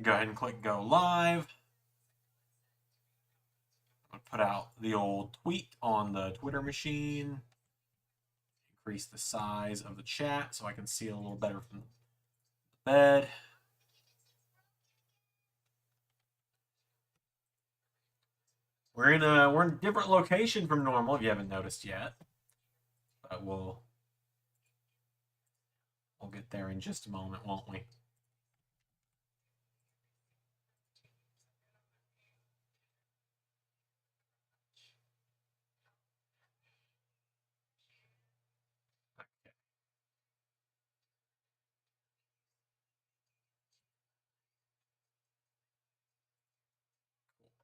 Go ahead and click go live. I'll put out the old tweet on the Twitter machine. Increase the size of the chat so I can see it a little better from the bed. We're in a different location from normal if you haven't noticed yet. But we'll get there in just a moment, won't we?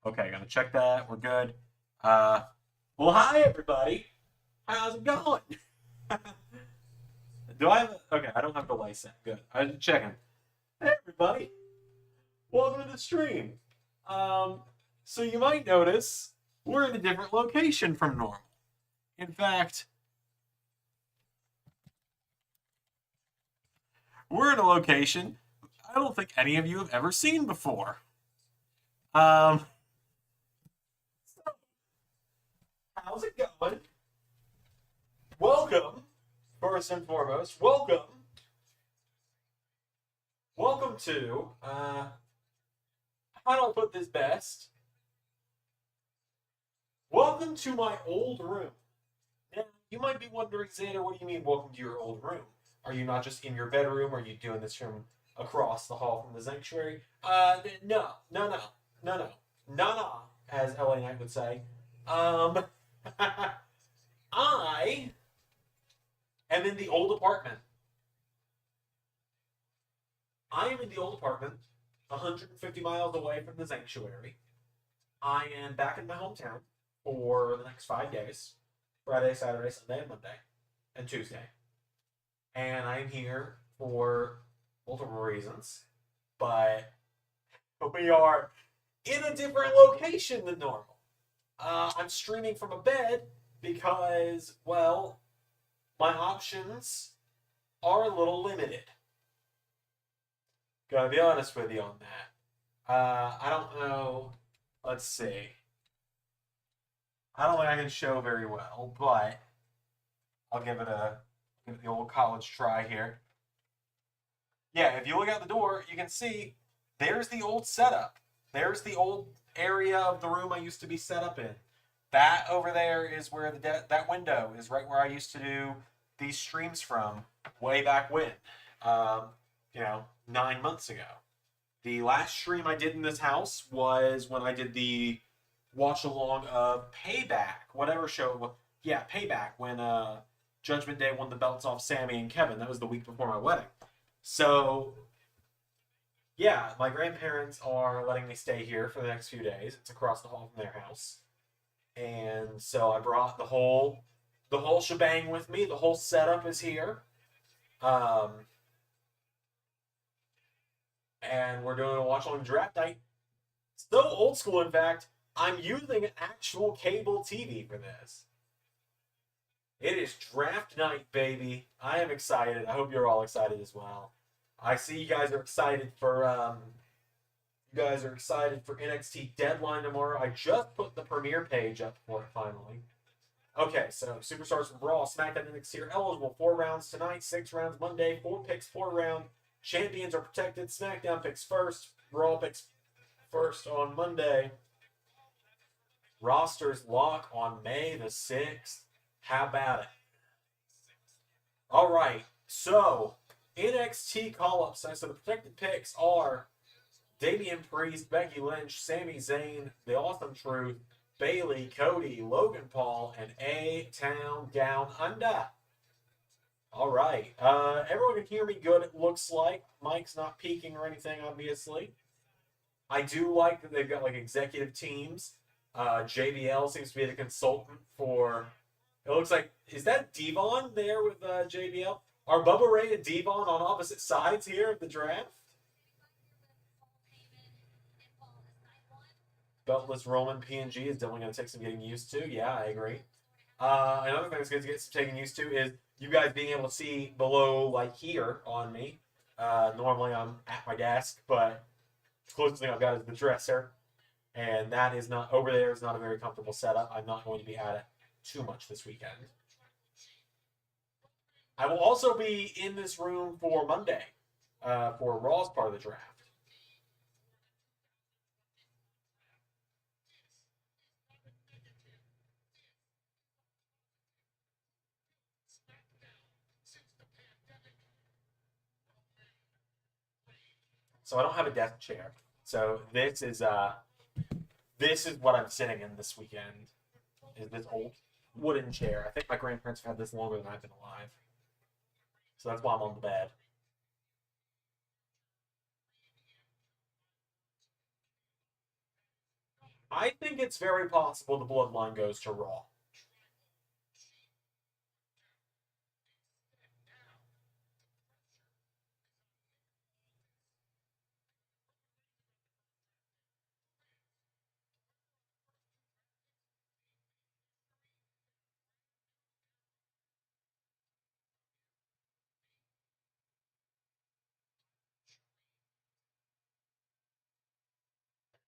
Okay, gonna check that. We're good. Well, hi everybody. How's it going? Do I have? Okay, I don't have delay set. Good. I'm checking. Hey everybody, welcome to the stream. So you might notice we're in a different location from normal. In fact, we're in a location I don't think any of you have ever seen before. So, how's it going? Welcome, first and foremost. Welcome to, how do I put this best? Welcome to my old room. Now, you might be wondering, Xander, what do you mean, welcome to your old room? Are you not just in your bedroom? Are you doing this from across the hall from the sanctuary? No, as LA Knight would say. I am in the old apartment. I am in the old apartment, 150 miles away from the sanctuary. I am back in my hometown for the next 5 days. Friday, Saturday, Sunday, and Monday, and Tuesday. And I'm here for multiple reasons, but we are in a different location than normal. I'm streaming from a bed because, well, my options are a little limited. Gotta be honest with you on that. I don't know. Let's see. I don't think I can show very well, but I'll give it the old college try here. Yeah, if you look out the door, you can see there's the old setup. There's the old area of the room I used to be set up in. That over there is where that window is, right where I used to do these streams from way back when. 9 months ago. The last stream I did in this house was when I did the watch along of Payback, whatever show. Yeah, Payback, when Judgment Day won the belts off Sammy and Kevin. That was the week before my wedding. So, yeah, my grandparents are letting me stay here for the next few days. It's across the hall from their house. And so I brought the whole shebang with me. The whole setup is here. And we're doing a watch along draft night. So old school, in fact, I'm using an actual cable TV for this. It is draft night, baby. I am excited. I hope you're all excited as well. I see you guys are excited for NXT Deadline tomorrow. I just put the premiere page up for it finally. Okay, so Superstars from Raw, SmackDown, NXT are eligible. 4 rounds tonight, 6 rounds Monday, 4 picks, 4 round. Champions are protected. SmackDown picks first. Raw picks first on Monday. Rosters lock on May the 6th. How about it? All right. So, NXT call-ups. So the protected picks are Damian Priest, Becky Lynch, Sami Zayn, The Awesome Truth, Bayley, Cody, Logan Paul, and A-Town Down Under. All right. Everyone can hear me good, it looks like. Mike's not peaking or anything, obviously. I do like that they've got, like, executive teams. JBL seems to be the consultant for... It looks like... Is that Devon there with JBL? Are Bubba Ray and Devon on opposite sides here of the draft? Beltless Roman PNG is definitely going to take some getting used to. Yeah, I agree. Another thing that's going to get some taking used to is you guys being able to see below, like here on me. Normally I'm at my desk, but closest thing I've got is the dresser. And that is not, over there is not a very comfortable setup. I'm not going to be at it too much this weekend. I will also be in this room for Monday, for Raw's part of the draft. So I don't have a desk chair. So this is what I'm sitting in this weekend. Is this old wooden chair. I think my grandparents have had this longer than I've been alive. So that's why I'm on the bed. I think it's very possible the bloodline goes to Raw.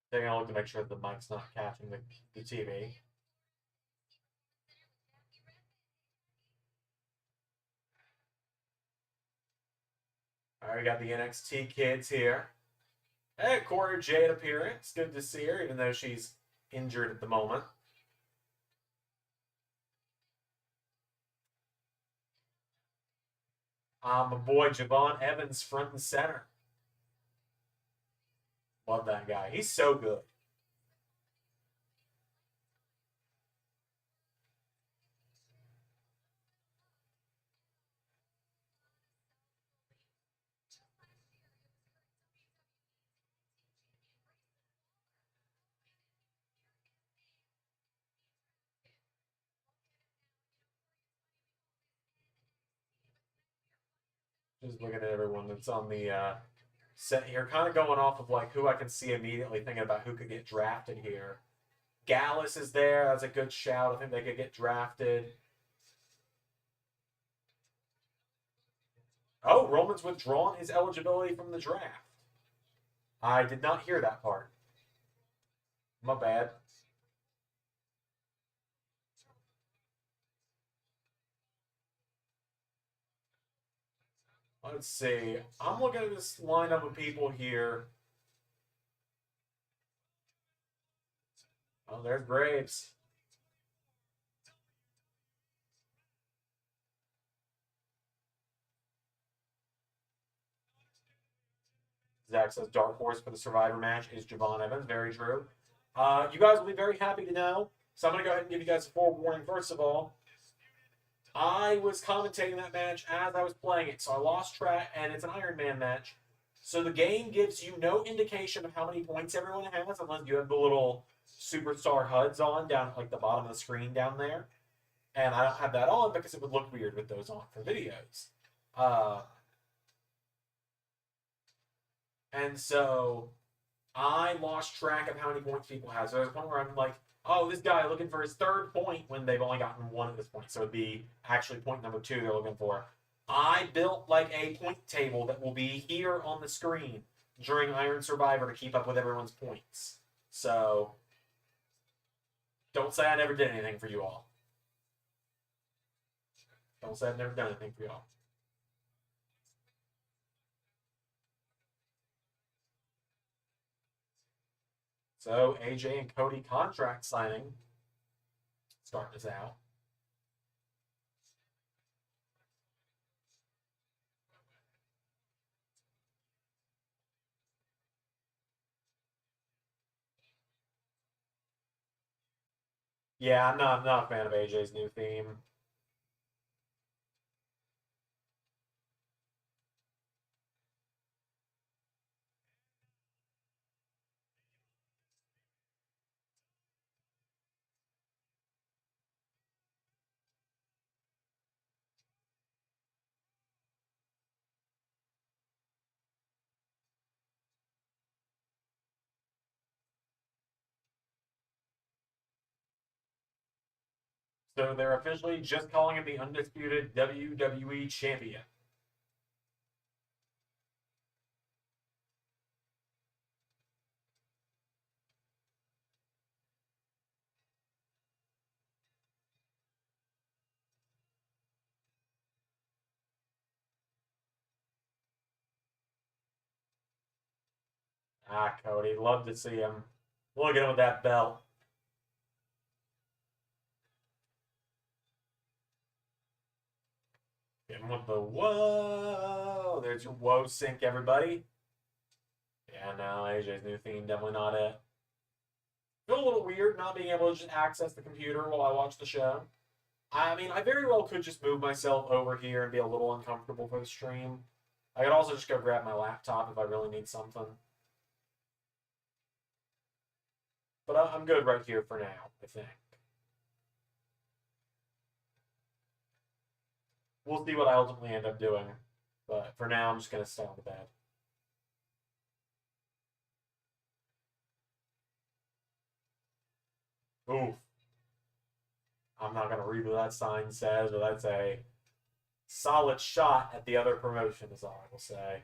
Taking a look to make sure the mic's not catching the TV. All right, we got the NXT kids here. Hey, Cora Jade appearance. Good to see her, even though she's injured at the moment. My boy Javon Evans, front and center. Love that guy. He's so good. Just looking at everyone that's on the set here, kind of going off of like who I can see immediately, thinking about who could get drafted here. Gallus is there. That's a good shout. I think they could get drafted. Oh, Roman's withdrawn his eligibility from the draft. I did not hear that part. My bad. Let's see. I'm looking at this lineup of people here. Oh, there's Graves. Zach says Dark Horse for the Survivor match is Javon Evans. Very true. You guys will be very happy to know. So I'm going to go ahead and give you guys a forewarning. First of all, I was commentating that match as I was playing it, so I lost track, and it's an Iron Man match. So the game gives you no indication of how many points everyone has unless you have the little superstar HUDs on down at like the bottom of the screen down there. And I don't have that on because it would look weird with those on for videos. And so I lost track of how many points people have. So there's a point where I'm like, oh, this guy looking for his third point when they've only gotten one at this point. So it'd be actually point number 2 they're looking for. I built like a point table that will be here on the screen during Iron Survivor to keep up with everyone's points. So don't say I never did anything for you all. Don't say I've never done anything for you all. So AJ and Cody contract signing. Start this out. Yeah, I'm not a fan of AJ's new theme. So they're officially just calling him the undisputed WWE champion. Ah, Cody, love to see him. Look at him with that belt. Hit him with the whoa. There's your whoa sync, everybody. Yeah, no, AJ's new theme, definitely not it. Feel a little weird not being able to just access the computer while I watch the show. I mean, I very well could just move myself over here and be a little uncomfortable for the stream. I could also just go grab my laptop if I really need something. But I'm good right here for now, I think. We'll see what I ultimately end up doing. But for now, I'm just going to stay on the bed. Oof. I'm not going to read what that sign says, but that's a solid shot at the other promotion, is all I will say.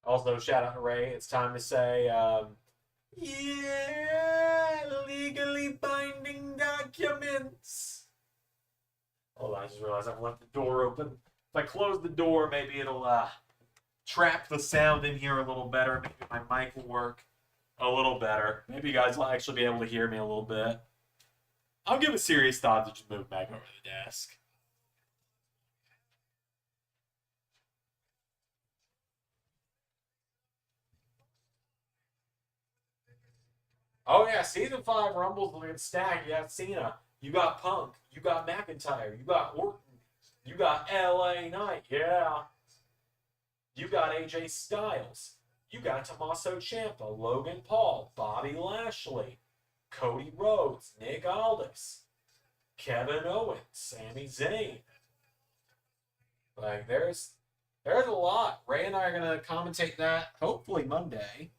Also, shout out to Ray. It's time to say, yeah, legally binding documents. Hold on, I just realized I've left the door open. If I close the door, maybe it'll trap the sound in here a little better. Maybe my mic will work a little better. Maybe you guys will actually be able to hear me a little bit. I'll give a serious thought to just move back over the desk. Oh yeah, season 5 Rumbles looking stacked. You got Cena, you got Punk, you got McIntyre, you got Orton, you got LA Knight, yeah. You got AJ Styles, you got Tommaso Ciampa, Logan Paul, Bobby Lashley, Cody Rhodes, Nick Aldis, Kevin Owens, Sami Zayn. Like there's a lot. Ray and I are gonna commentate that hopefully Monday.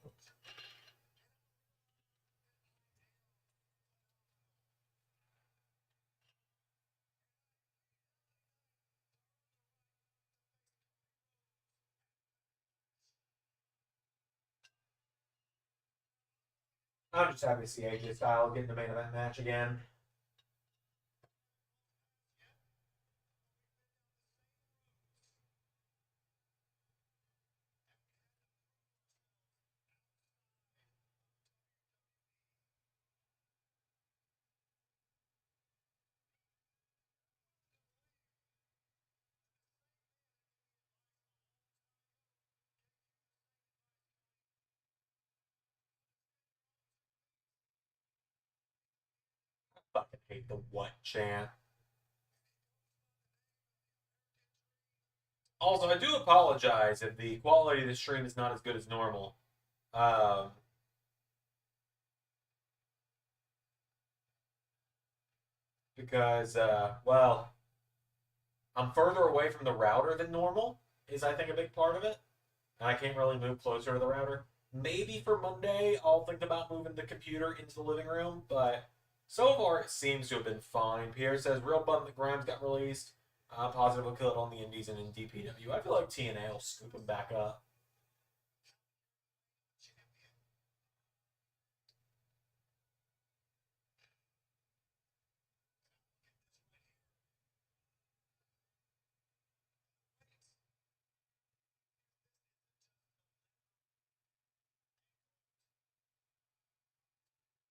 I'm just happy to see AJ Styles getting the main event match again. I fucking hate the what chant. Also, I do apologize if the quality of the stream is not as good as normal. Um, because, well, I'm further away from the router than normal, is I think a big part of it. And I can't really move closer to the router. Maybe for Monday, I'll think about moving the computer into the living room, but so far it seems to have been fine. Pierre says, real bummed that Grimes got released. Positive will kill it on the Indies and in DPW. I feel like TNA will scoop him back up.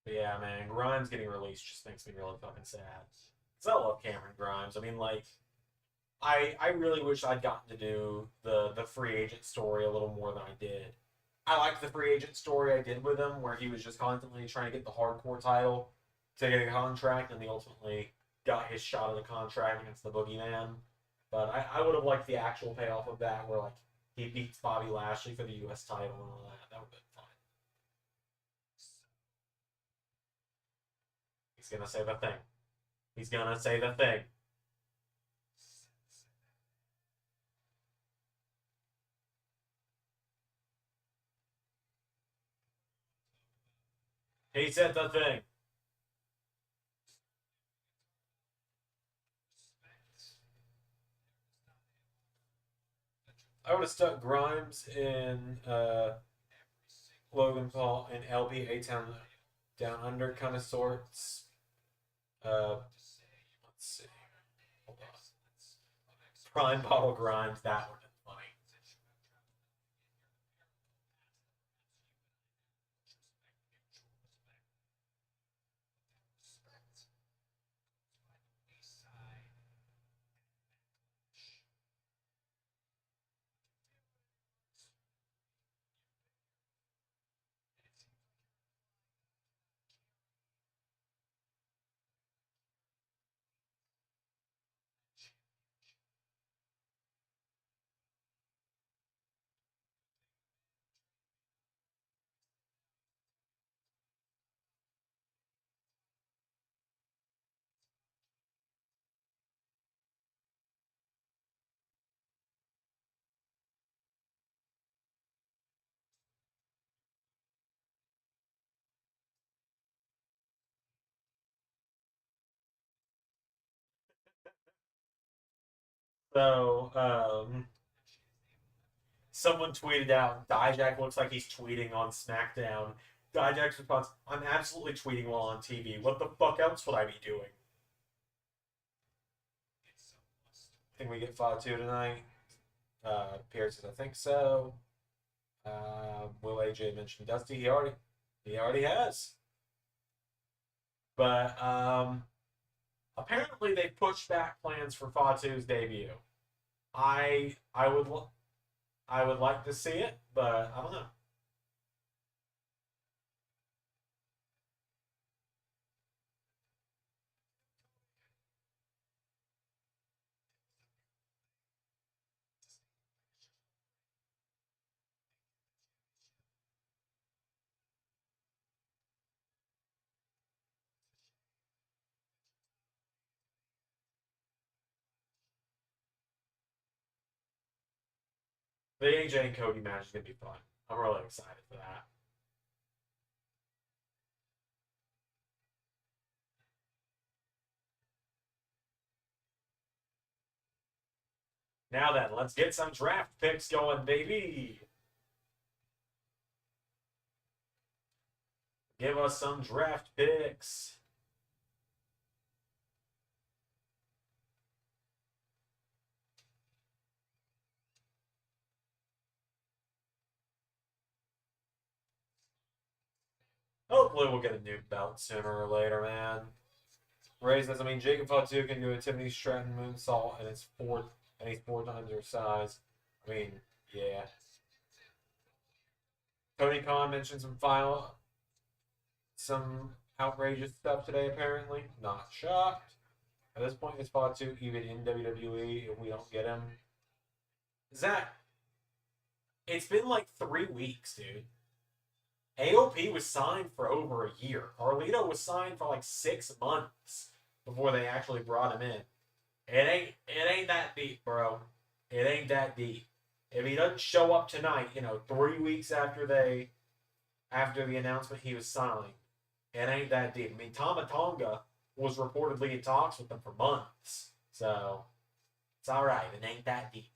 But yeah, man, Grimes getting released just makes me really fucking sad. Because I love Cameron Grimes. I mean, like, I really wish I'd gotten to do the free agent story a little more than I did. I liked the free agent story I did with him, where he was just constantly trying to get the hardcore title to get a contract, and he ultimately got his shot at the contract against the Boogeyman. But I would have liked the actual payoff of that, where like he beats Bobby Lashley for the U.S. title and all that. That would have been fun. He's gonna say the thing. He's gonna say the thing. He said the thing. I would have stuck Grimes in Logan Paul and LB A-Town Down Under kind of sorts. Let's see. Hold on. Prime Bottle Grimes, that would have been funny. So, someone tweeted out, Dijak looks like he's tweeting on SmackDown. Dijak's response, I'm absolutely tweeting while on TV. What the fuck else would I be doing? I think we get Fatu tonight. Pierce says, I think so. Will AJ mention Dusty? He already has. But apparently they pushed back plans for Fatu's debut. I would like to see it, but I don't know. The AJ and Cody match is gonna be fun. I'm really excited for that. Now then, let's get some draft picks going, baby. Give us some draft picks. Hopefully we'll get a new belt sooner or later, man. Ray says, I mean, Jacob Fatu can do a Tiffany Stratton moonsault, and he's 4 times her size. I mean, yeah. Tony Khan mentioned some outrageous stuff today. Apparently, not shocked. At this point, is Fatu even in WWE if we don't get him? Zach, it's been like 3 weeks, dude. AOP was signed for over a year. Carlito was signed for like 6 months before they actually brought him in. It ain't that deep, bro. It ain't that deep. If he doesn't show up tonight, 3 weeks after the announcement he was signed, it ain't that deep. I mean, Tama Tonga was reportedly in talks with them for months. So it's alright. It ain't that deep.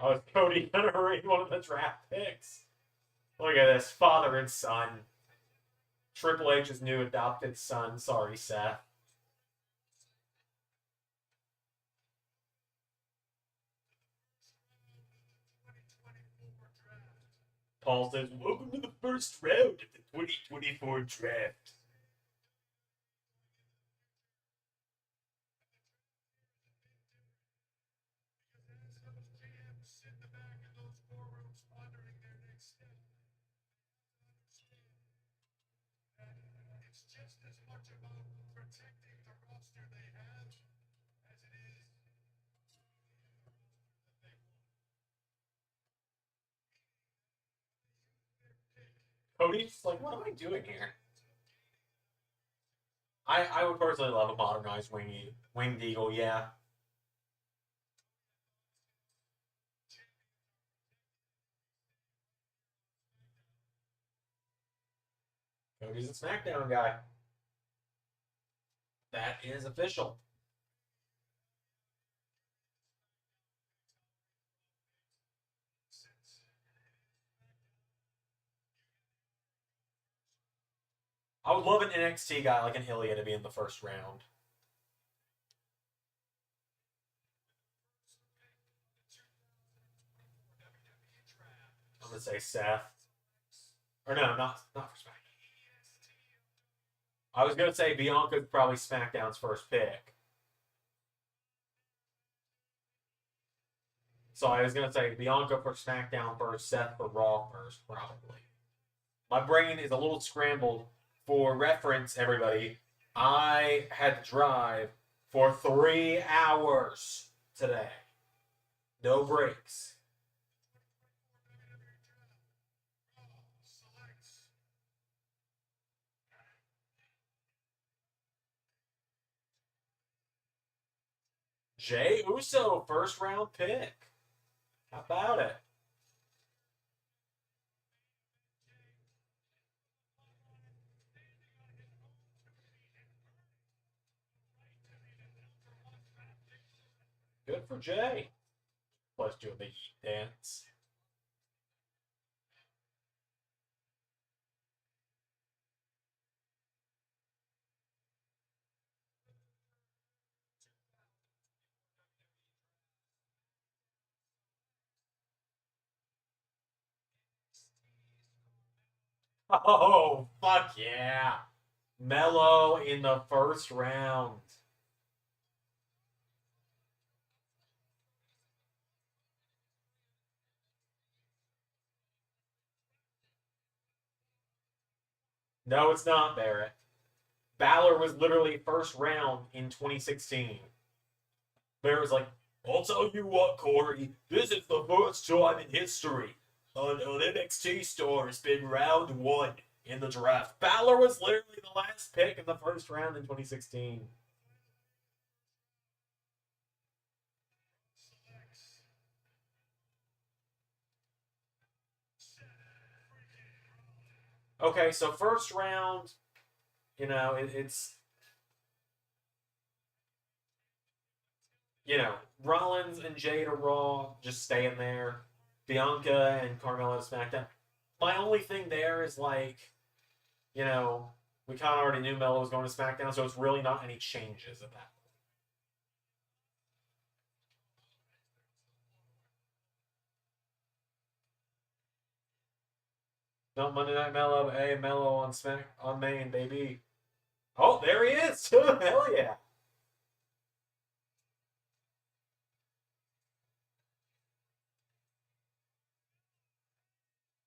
Oh, is Cody gonna rate one of the draft picks? Look at this, father and son. Triple H's new adopted son. Sorry, Seth. Paul says, welcome to the first round of the 2024 draft. Cody's just like, what am I doing here? I would personally love a modernized winged eagle, yeah. Cody's a SmackDown guy. That is official. I would love an NXT guy like an Ilya to be in the first round. I'm gonna say Seth. Or no, not for SmackDown. I was gonna say Bianca's probably SmackDown's first pick. So I was gonna say Bianca for SmackDown first, Seth for Raw first, probably. My brain is a little scrambled. For reference, everybody, I had to drive for 3 hours today. No breaks. Jay Uso, first round pick. How about it? Good for Jay. Plus doing the Yeet dance. Oh, fuck yeah. Mello in the first round. No, it's not, Barrett. Balor was literally first round in 2016. Barrett was like, I'll tell you what, Corey, this is the first time in history an NXT star has been round one in the draft. Balor was literally the last pick in the first round in 2016. Okay, so first round, it's Rollins and Jade are Raw, just staying there. Bianca and Carmella SmackDown. My only thing there is like, you know, we kind of already knew Melo was going to SmackDown, so it's really not any changes at that. No Monday Night Mello, hey Mello on main, baby. Oh, there he is! Hell yeah!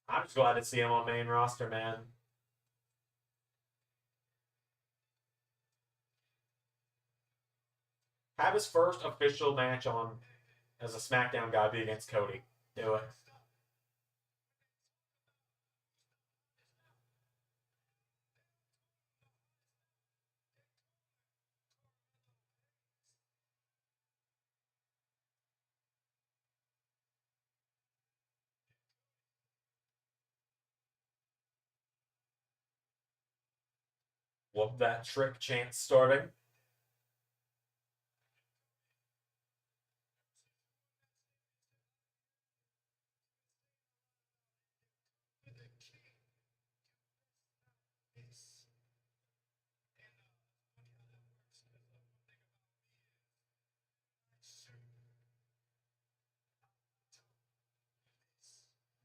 I'm just glad to see him on main roster, man. Have his first official match on as a SmackDown guy be against Cody. Do it. Whoop that trick chance starting.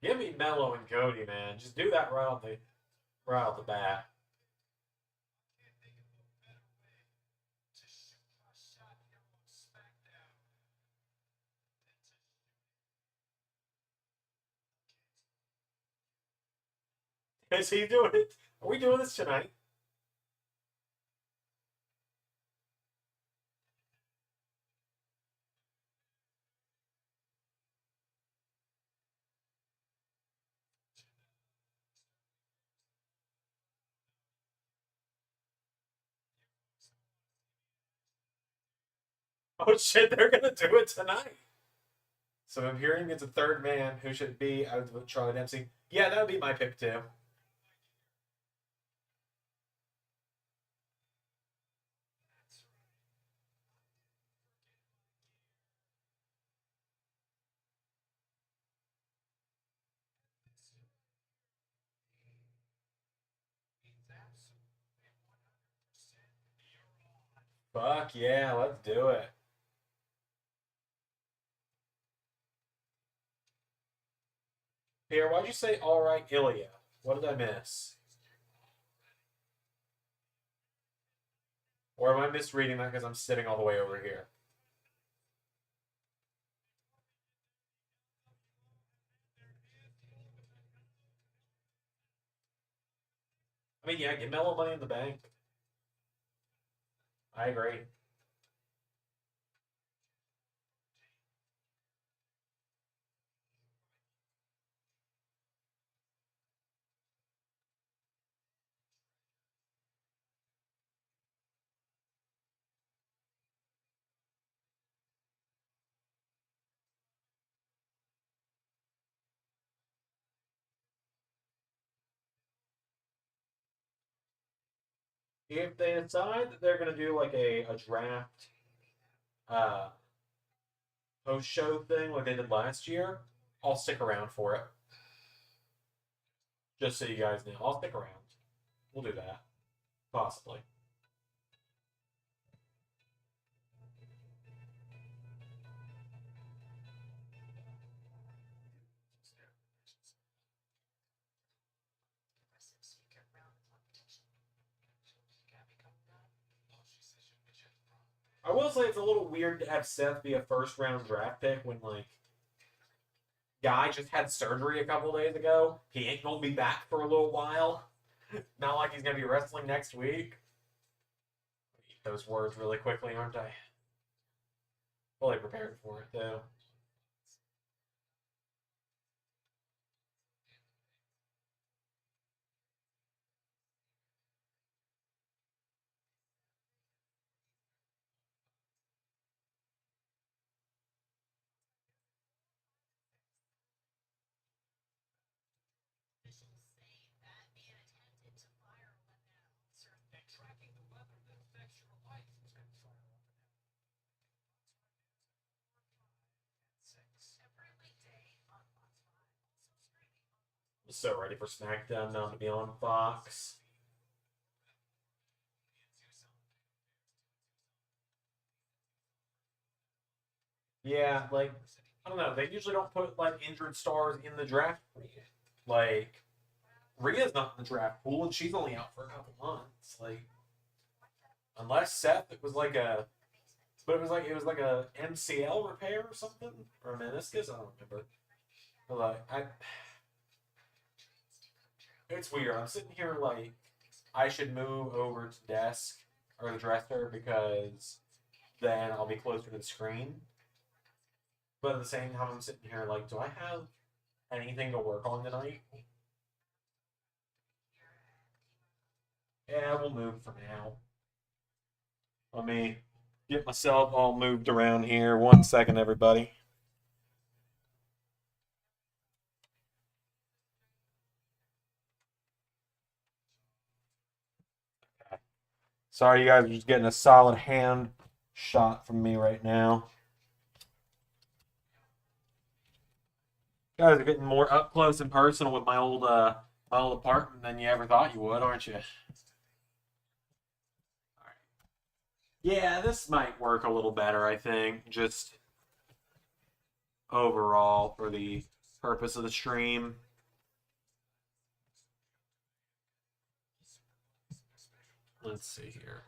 Give me Mello and Cody, man. Just do that right off the bat. Is he doing it? Are we doing this tonight? Oh shit, they're gonna do it tonight. So Imperium gets a third man who should be out of Charlie Dempsey. Yeah, that would be my pick too. Fuck yeah, let's do it. Pierre, why'd you say all right, Ilya? What did I miss? Or am I misreading that because I'm sitting all the way over here? I mean, yeah, get Mellow Money in the Bank. I agree. If they decide that they're gonna do like a draft uh post show thing like they did last year, I'll stick around for it. Just so you guys know. I'll stick around. We'll do that. Possibly. I will say it's a little weird to have Seth be a first round draft pick when like guy just had surgery a couple days ago. He ain't gonna be back for a little while. Not like he's gonna be wrestling next week. Eat those words really quickly, aren't I? Fully prepared for it though. I'm so ready for SmackDown now to be on Fox. Yeah, like I don't know. They usually don't put like injured stars in the draft pool. Like Rhea's not in the draft pool, and she's only out for a couple months. Like unless Seth, it was like a, but it was like a MCL repair or something or a meniscus. I don't remember. But like it's weird. I'm sitting here like I should move over to desk or the dresser because then I'll be closer to the screen. But at the same time, I'm sitting here like, do I have anything to work on tonight? Yeah, we'll move for now. Let me get myself all moved around here. 1 second, everybody. Sorry, you guys are just getting a solid hand shot from me right now. You guys are getting more up close and personal with my old apartment than you ever thought you would, aren't you? Yeah, this might work a little better, I think. Just overall for the purpose of the stream. Let's see here.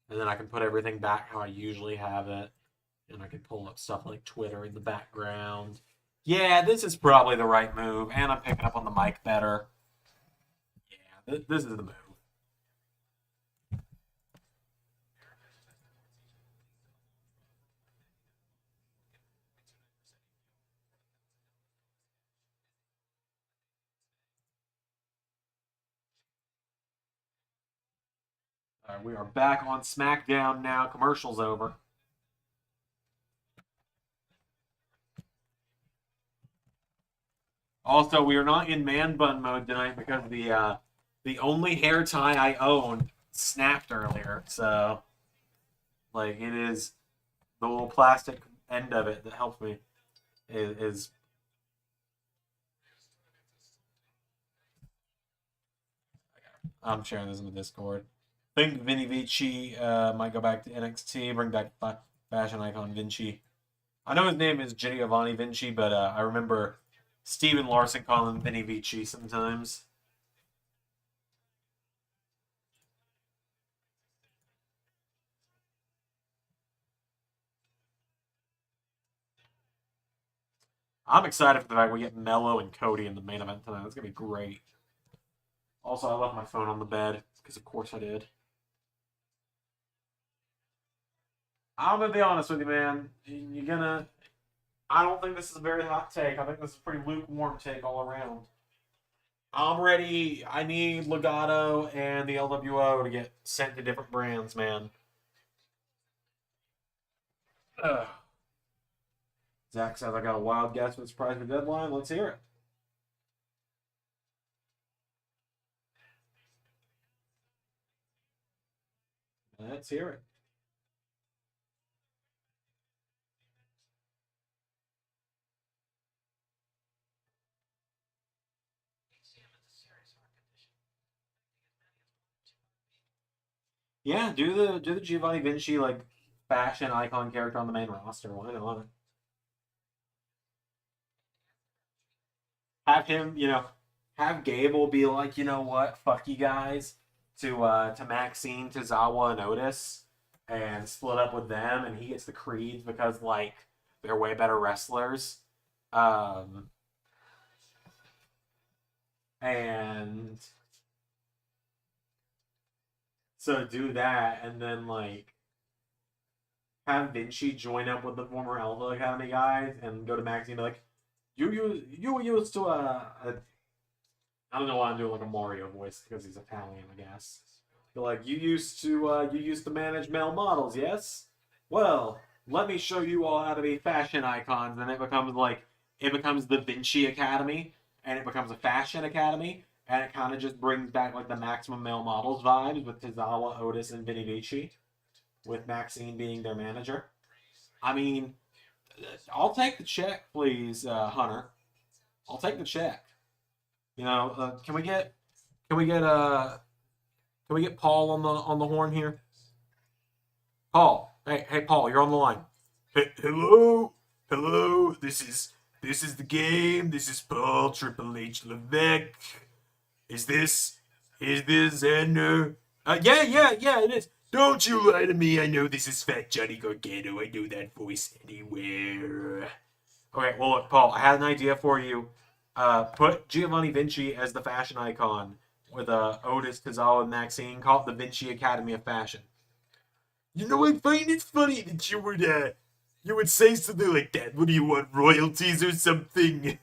And then I can put everything back how I usually have it. And I can pull up stuff like Twitter in the background. Yeah, this is probably the right move. And I'm picking up on the mic better. Yeah, this is the move. All right, we are back on SmackDown now. Commercial's over. Also, we are not in man bun mode tonight because the only hair tie I own snapped earlier. So, like, it is the little plastic end of it that helps me is I'm sharing this in the Discord. I think Vinny Vici might go back to NXT, bring back fashion icon Vinci. I know his name is Giovanni Vinci, but I remember Steven Larson calling him Vinny Vici sometimes. I'm excited for the fact we get Mello and Cody in the main event tonight. That's going to be great. Also, I left my phone on the bed, because of course I did. I'm going to be honest with you, man. You're going to... I don't think this is a very hot take. I think this is a pretty lukewarm take all around. I'm ready. I need Legato and the LWO to get sent to different brands, man. Ugh. Zach says I got a wild guess for the surprise for deadline. Let's hear it. Let's hear it. Yeah, do the Giovanni Vinci like fashion icon character on the main roster. Why not? Have him, have Gable be like, you know what, fuck you guys, to Maxine, to Zawa and Otis, and split up with them, and he gets the Creeds because like they're way better wrestlers. Um, and so do that, and then like have Vinci join up with the former Alpha Academy guys and go to Maxine and be like, you used to I don't know why I'm doing like a Mario voice because he's Italian, I guess. But like you used to manage male models, yes? Well, let me show you all how to be fashion icons. And it becomes the Vinci Academy, and it becomes a fashion academy, and it kind of just brings back like the maximum male models vibes with Tozawa, Otis, and Vinny Vici, with Maxine being their manager. I mean, I'll take the check, please, Hunter. I'll take the check. Can we get can we get Paul on the horn here? Paul, hey Paul, you're on the line. Hello. This is the game. This is Paul Triple H Levesque. Is this Xander? Yeah, it is. Don't you lie to me. I know this is Fat Johnny Gargano. I know that voice anywhere. Okay, well, look, Paul, I had an idea for you. Put Giovanni Vinci as the fashion icon with Otis, Tozawa, and Maxine. Call it the Vinci Academy of Fashion. I find it funny that you would say something like that. What do you want, royalties or something?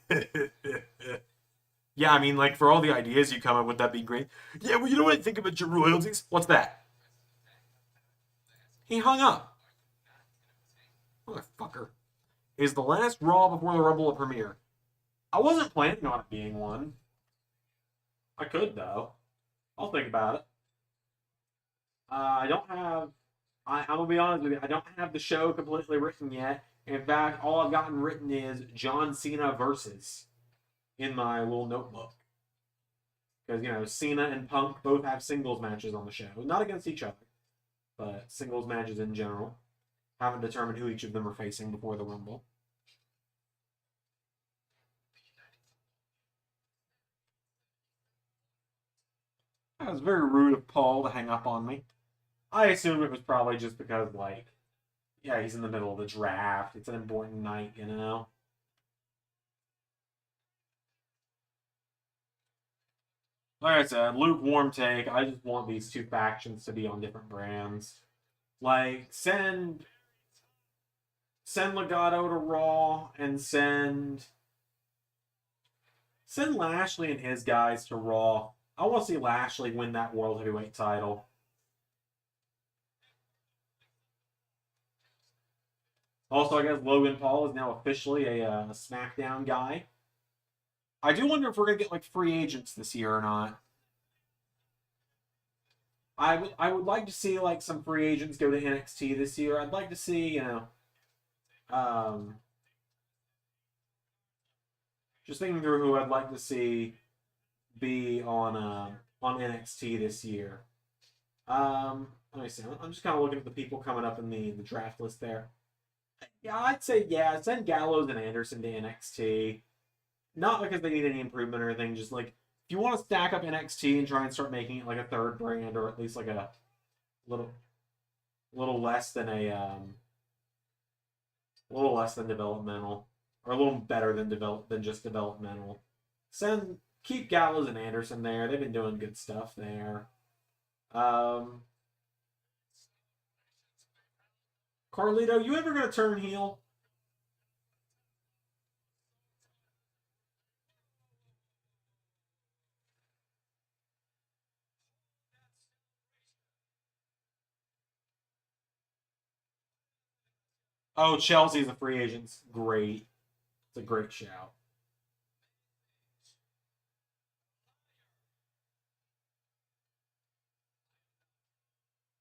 Yeah, I mean, like, for all the ideas you come up with, that'd be great. Yeah, well, you know what I think about your royalties? What's that? He hung up. Motherfucker. Is the last Raw before the Rumble a premiere? I wasn't planning on it being one. I could, though. I'll think about it. I don't have. I'm gonna be honest with you. I don't have the show completely written yet. In fact, all I've gotten written is John Cena versus in my little notebook. Because Cena and Punk both have singles matches on the show, not against each other, but singles matches in general. Haven't determined who each of them are facing before the Rumble. That was very rude of Paul to hang up on me. I assume it was probably just because, like, yeah, he's in the middle of the draft. It's an important night. Like I said, lukewarm take. I just want these two factions to be on different brands. Like, send Legato to Raw and send Lashley and his guys to Raw. I want to see Lashley win that World Heavyweight title. Also, I guess Logan Paul is now officially a SmackDown guy. I do wonder if we're gonna get like free agents this year or not. I would like to see like some free agents go to NXT this year. I'd like to see, um, just thinking through who I'd like to see be on NXT this year. Let me see. I'm just kind of looking at the people coming up in the draft list there. Yeah, I'd say send Gallows and Anderson to NXT. Not because they need any improvement or anything, just like if you want to stack up NXT and try and start making it like a third brand or at least like a little less than a little less than developmental or a little better than just developmental. Keep Gallows and Anderson there. They've been doing good stuff there. Carlito, you ever gonna turn heel? Oh, Chelsea's a free agent. It's great. It's a great shout.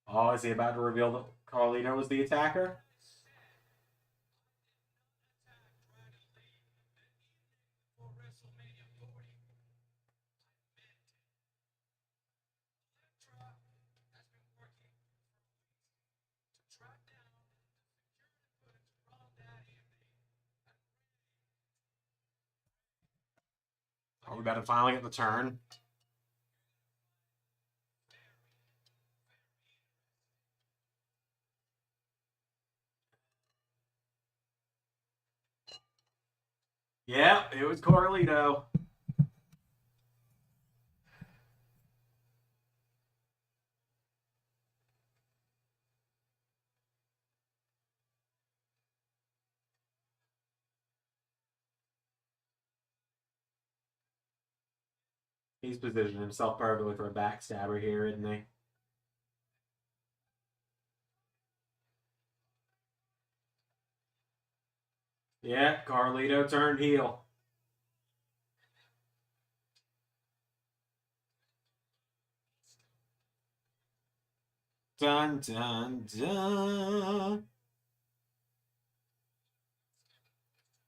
Oh, is he about to reveal that Carlito was the attacker? Are we about to finally get the turn? Yeah, it was Carlito. He's positioned himself perfectly for a backstabber here, isn't he? Yeah, Carlito turned heel. Dun dun dun.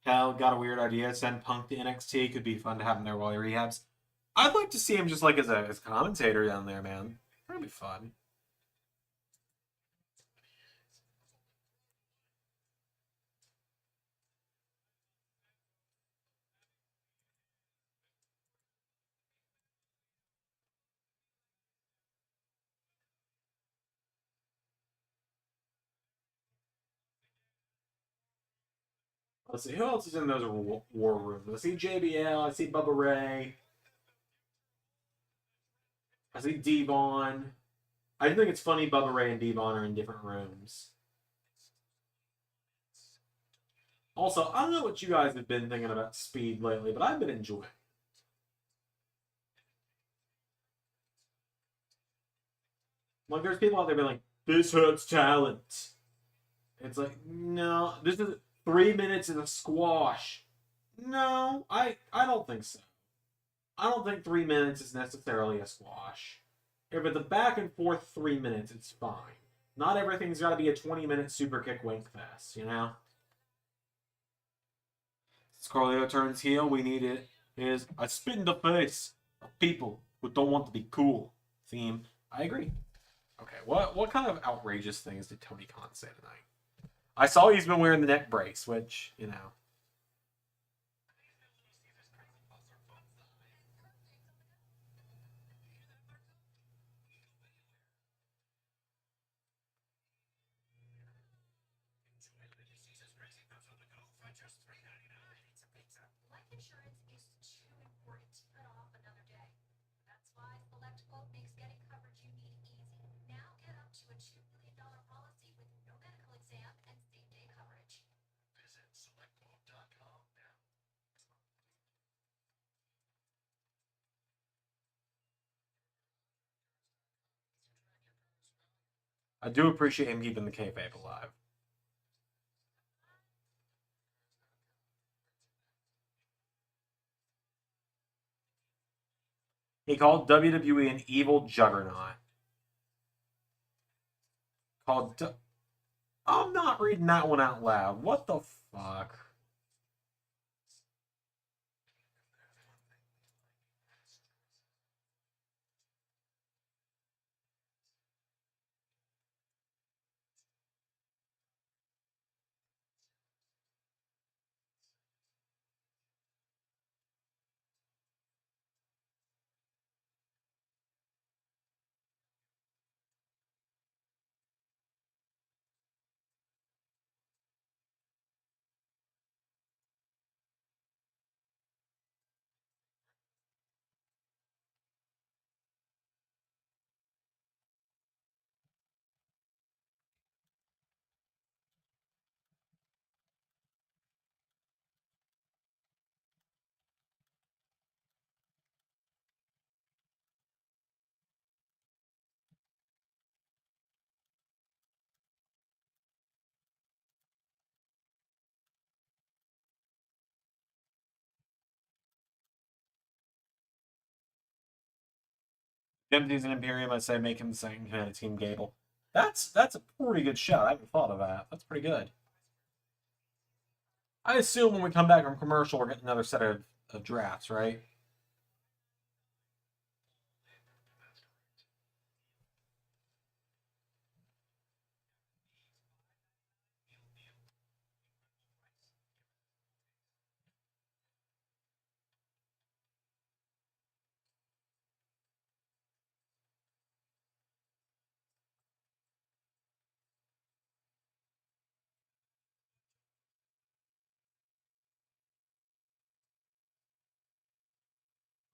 Cal got a weird idea. Send Punk to NXT. Could be fun to have him there while he rehabs. I'd like to see him just like as a commentator down there, man. That'd be fun. Let's see who else is in those war rooms. I see JBL. I see Bubba Ray. I see Devon. I think it's funny Bubba Ray and Devon are in different rooms. Also, I don't know what you guys have been thinking about Speed lately, but I've been enjoying. Like, there's people out there being like, "This hurts talent." It's like, no, this is 3 minutes in a squash. No, I don't think so. I don't think 3 minutes is necessarily a squash. If it's a back and forth 3 minutes, it's fine. Not everything's got to be a 20-minute super kick wink fest, you know? Scarlett turns heel. We need it. Is I spit in the face of people who don't want to be cool. Theme. I agree. Okay, what kind of outrageous things did Tony Khan say tonight? I saw he's been wearing the neck brace, which, you know. I do appreciate him keeping the kayfabe alive. He called WWE an evil juggernaut. I'm not reading that one out loud. What the fuck? Empties an Imperium, I say make him the second command of Team Gable. That's a pretty good shot. I haven't thought of that. That's pretty good. I assume when we come back from commercial, we're getting another set of drafts, right?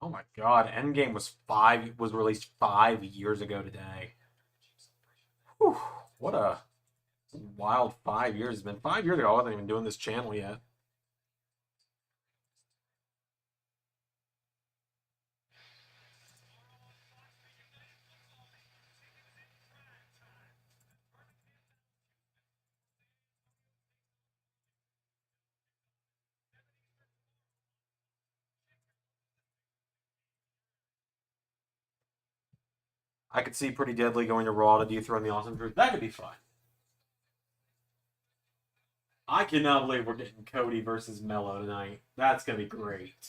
Oh my god, Endgame was released 5 years ago today. Whew, what a wild 5 years it's been. 5 years ago, I wasn't even doing this channel yet. I could see Pretty Deadly going to Raw to dethrone the Awesome Truth. That could be fun. I cannot believe we're getting Cody versus Mello tonight. That's gonna be great.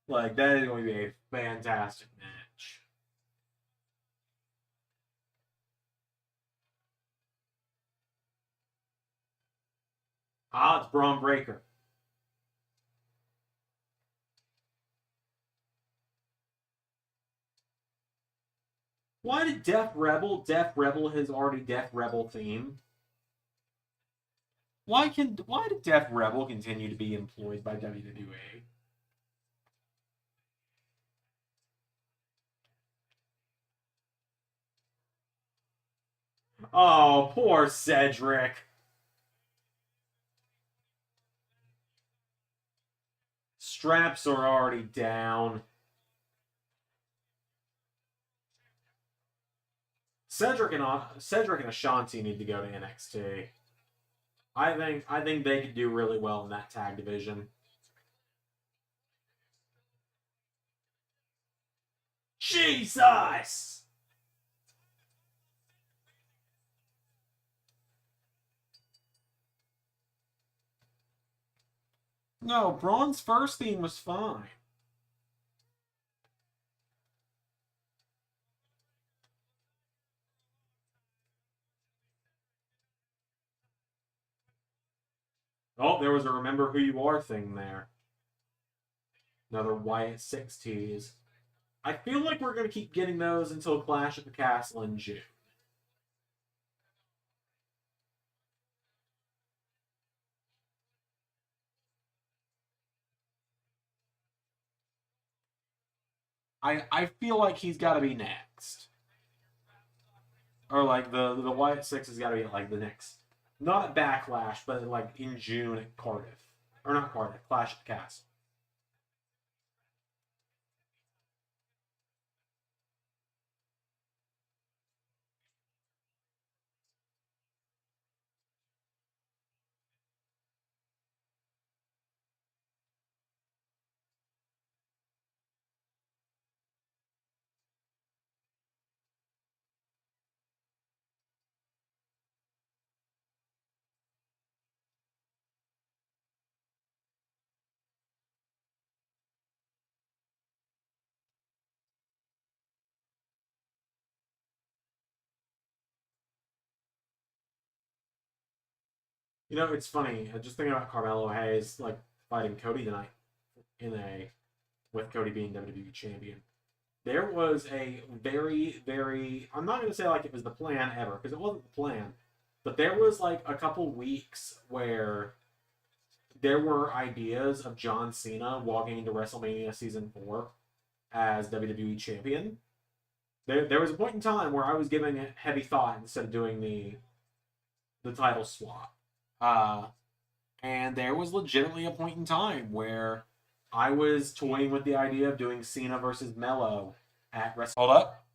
Like that is going to be a fantastic match. Ah, it's Braun Breaker. Why did Def Rebel has already Def Rebel theme? Why did Def Rebel continue to be employed by WWE? Oh, poor Cedric. Straps are already down. Cedric and Ashanti need to go to NXT. I think they could do really well in that tag division. Jesus! No, Braun's first theme was fine. Oh, there was a Remember Who You Are thing there. Another Wyatt 6 tease. I feel like we're going to keep getting those until Clash at the Castle in June. I feel like he's got to be next. Or like the Wyatt 6 has got to be like the next. Not at Backlash, but like in June at Cardiff. Or not Cardiff, Clash at the Castle. You know, it's funny. Just thinking about Carmelo Hayes like fighting Cody tonight in a with Cody being WWE champion. There was a very, very. I'm not going to say like it was the plan ever because it wasn't the plan, but there was like a couple weeks where there were ideas of John Cena walking into WrestleMania Season 4 as WWE Champion. There was a point in time where I was giving it heavy thought instead of doing the title swap. Uh, and there was legitimately a point in time where I was toying with the idea of doing Cena versus Mello at WrestleMania. Hold up.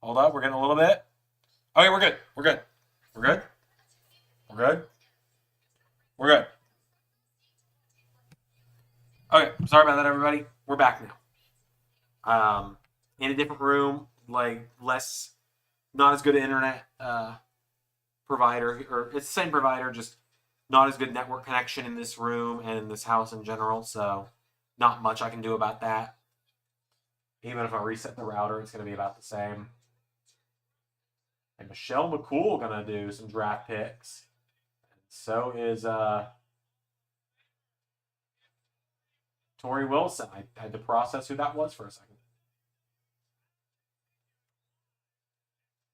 Hold up. We're getting a little bit. Okay, we're good. We're good. We're good. We're good. We're good. Okay, sorry about that, everybody. We're back now. In a different room, like less, not as good an internet provider, or it's the same provider, just not as good network connection in this room and in this house in general. So, not much I can do about that. Even if I reset the router, it's going to be about the same. And Michelle McCool going to do some draft picks. And so is Tori Wilson. I had to process who that was for a second.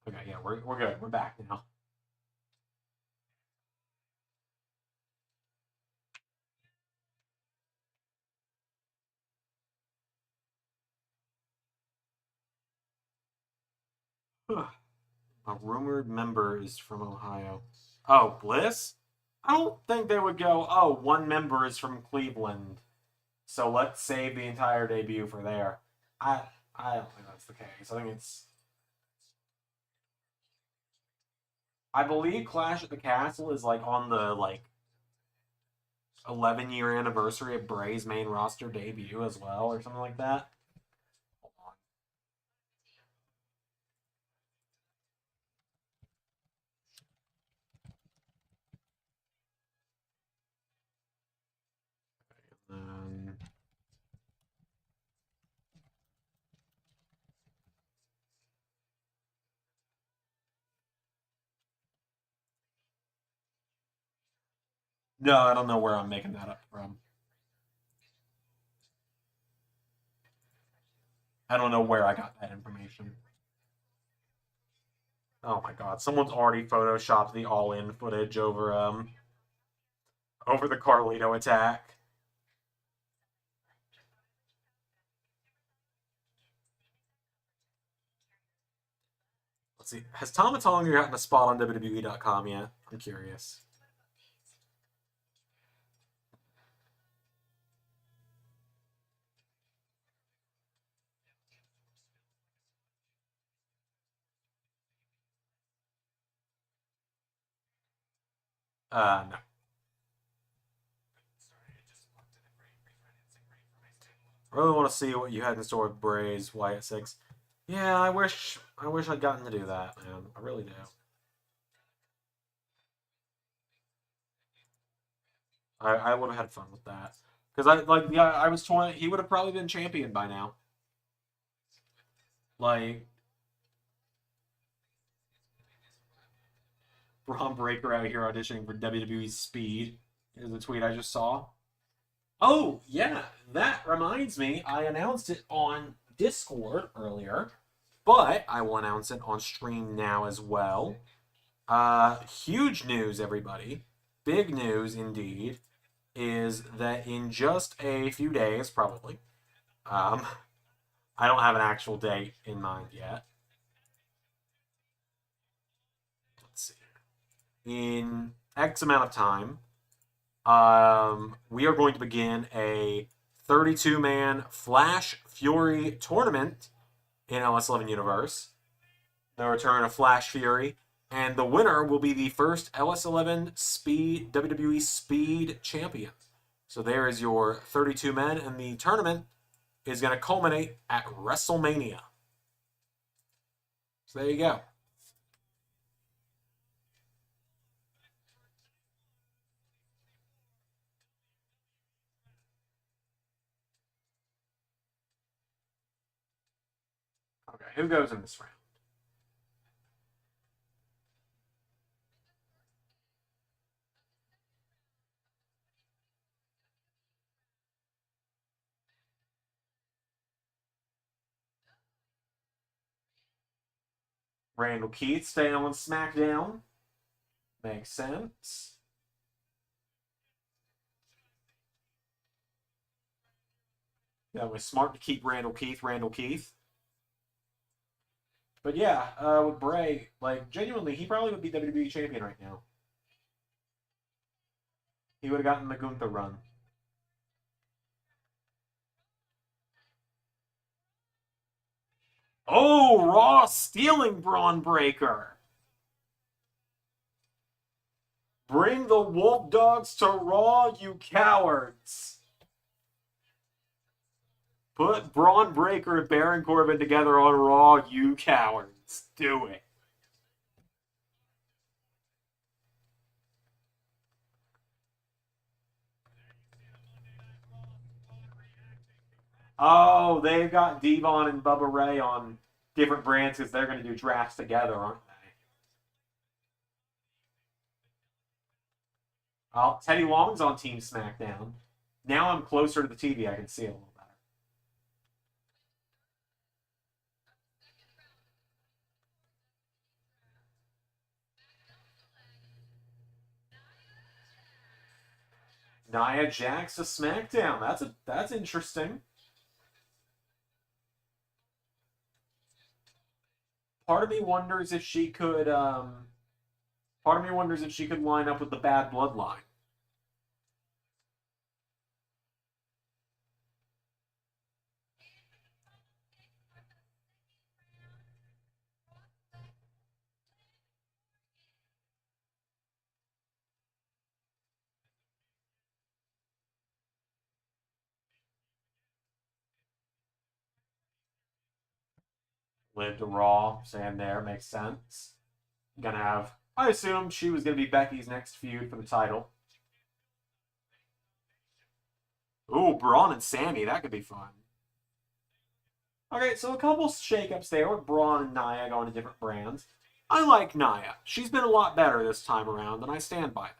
Okay, yeah, we're good. We're back now. A rumored member is from Ohio. Oh, Bliss? I don't think they would go, oh, one member is from Cleveland, so let's save the entire debut for there. I I don't think that's the case. I think it's I believe Clash at the Castle is like on the like 11-year anniversary of Bray's main roster debut as well, or something like that. Hold on. Um, no, I don't know where I'm making that up from. I don't know where I got that information. Oh my god, someone's already photoshopped the all-in footage over the Carlito attack. Let's see. Has Tom Tonga gotten a spot on WWE.com yet? I'm curious. No. I really want to see what you had in store with Bray's Wyatt 6. Yeah, I wish I'd gotten to do that, man. I really do. I would have had fun with that. Because I was 20, he would have probably been champion by now. Like, Braun Breaker out here auditioning for WWE's Speed is the tweet I just saw. Oh, yeah, that reminds me. I announced it on Discord earlier, but I will announce it on stream now as well. Huge news, everybody. Big news indeed is that in just a few days, probably, um, I don't have an actual date in mind yet. Let's see. In X amount of time, we are going to begin a 32-man Flash Fury tournament in LS11 Universe. The return of Flash Fury, and the winner will be the first LS11 Speed WWE Speed champion. So there is your 32 men, and the tournament is going to culminate at WrestleMania. So there you go. Okay, who goes in this round? Randall Keith staying on SmackDown. Makes sense. Yeah, it was smart to keep Randall Keith. But yeah, with Bray, like, genuinely, he probably would be WWE champion right now. He would have gotten the Gunther run. Oh, Raw stealing Braun Breaker. Bring the Wolf Dogs to Raw, you cowards. Put Braun Breaker and Baron Corbin together on Raw, you cowards. Do it. Oh, they've got Devon and Bubba Ray on different brands because they're going to do drafts together, aren't they? Teddy Long's on Team SmackDown. Now I'm closer to the TV. I can see it a little better. Nia Jax to SmackDown. That's interesting. Part of me wonders if she could. Part of me wonders if she could line up with the Bad Bloodline. Live to Raw, Sam there makes sense. Gonna have. I assume she was gonna be Becky's next feud for the title. Ooh, Braun and Sammy, that could be fun. Okay, so a couple shakeups there with Braun and Nia going to different brands. I like Nia. She's been a lot better this time around, and I stand by that.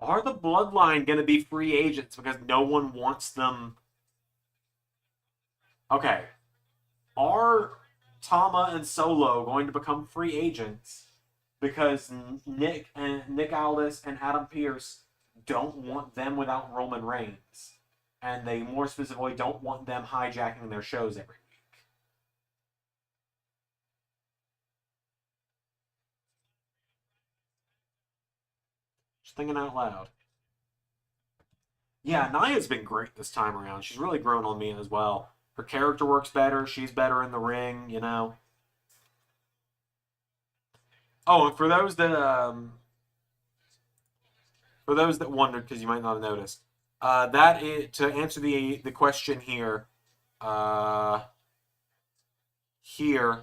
Are the Bloodline going to be free agents because no one wants them? Okay. Are Tama and Solo going to become free agents because Nick Aldis and Adam Pearce don't want them without Roman Reigns, and they more specifically don't want them hijacking their shows every week? Just thinking out loud. Yeah, Nia's been great this time around. She's really grown on me as well. Her character works better. She's better in the ring, you know. Oh, and for those that wondered, because you might not have noticed, that is to answer the question here. Here,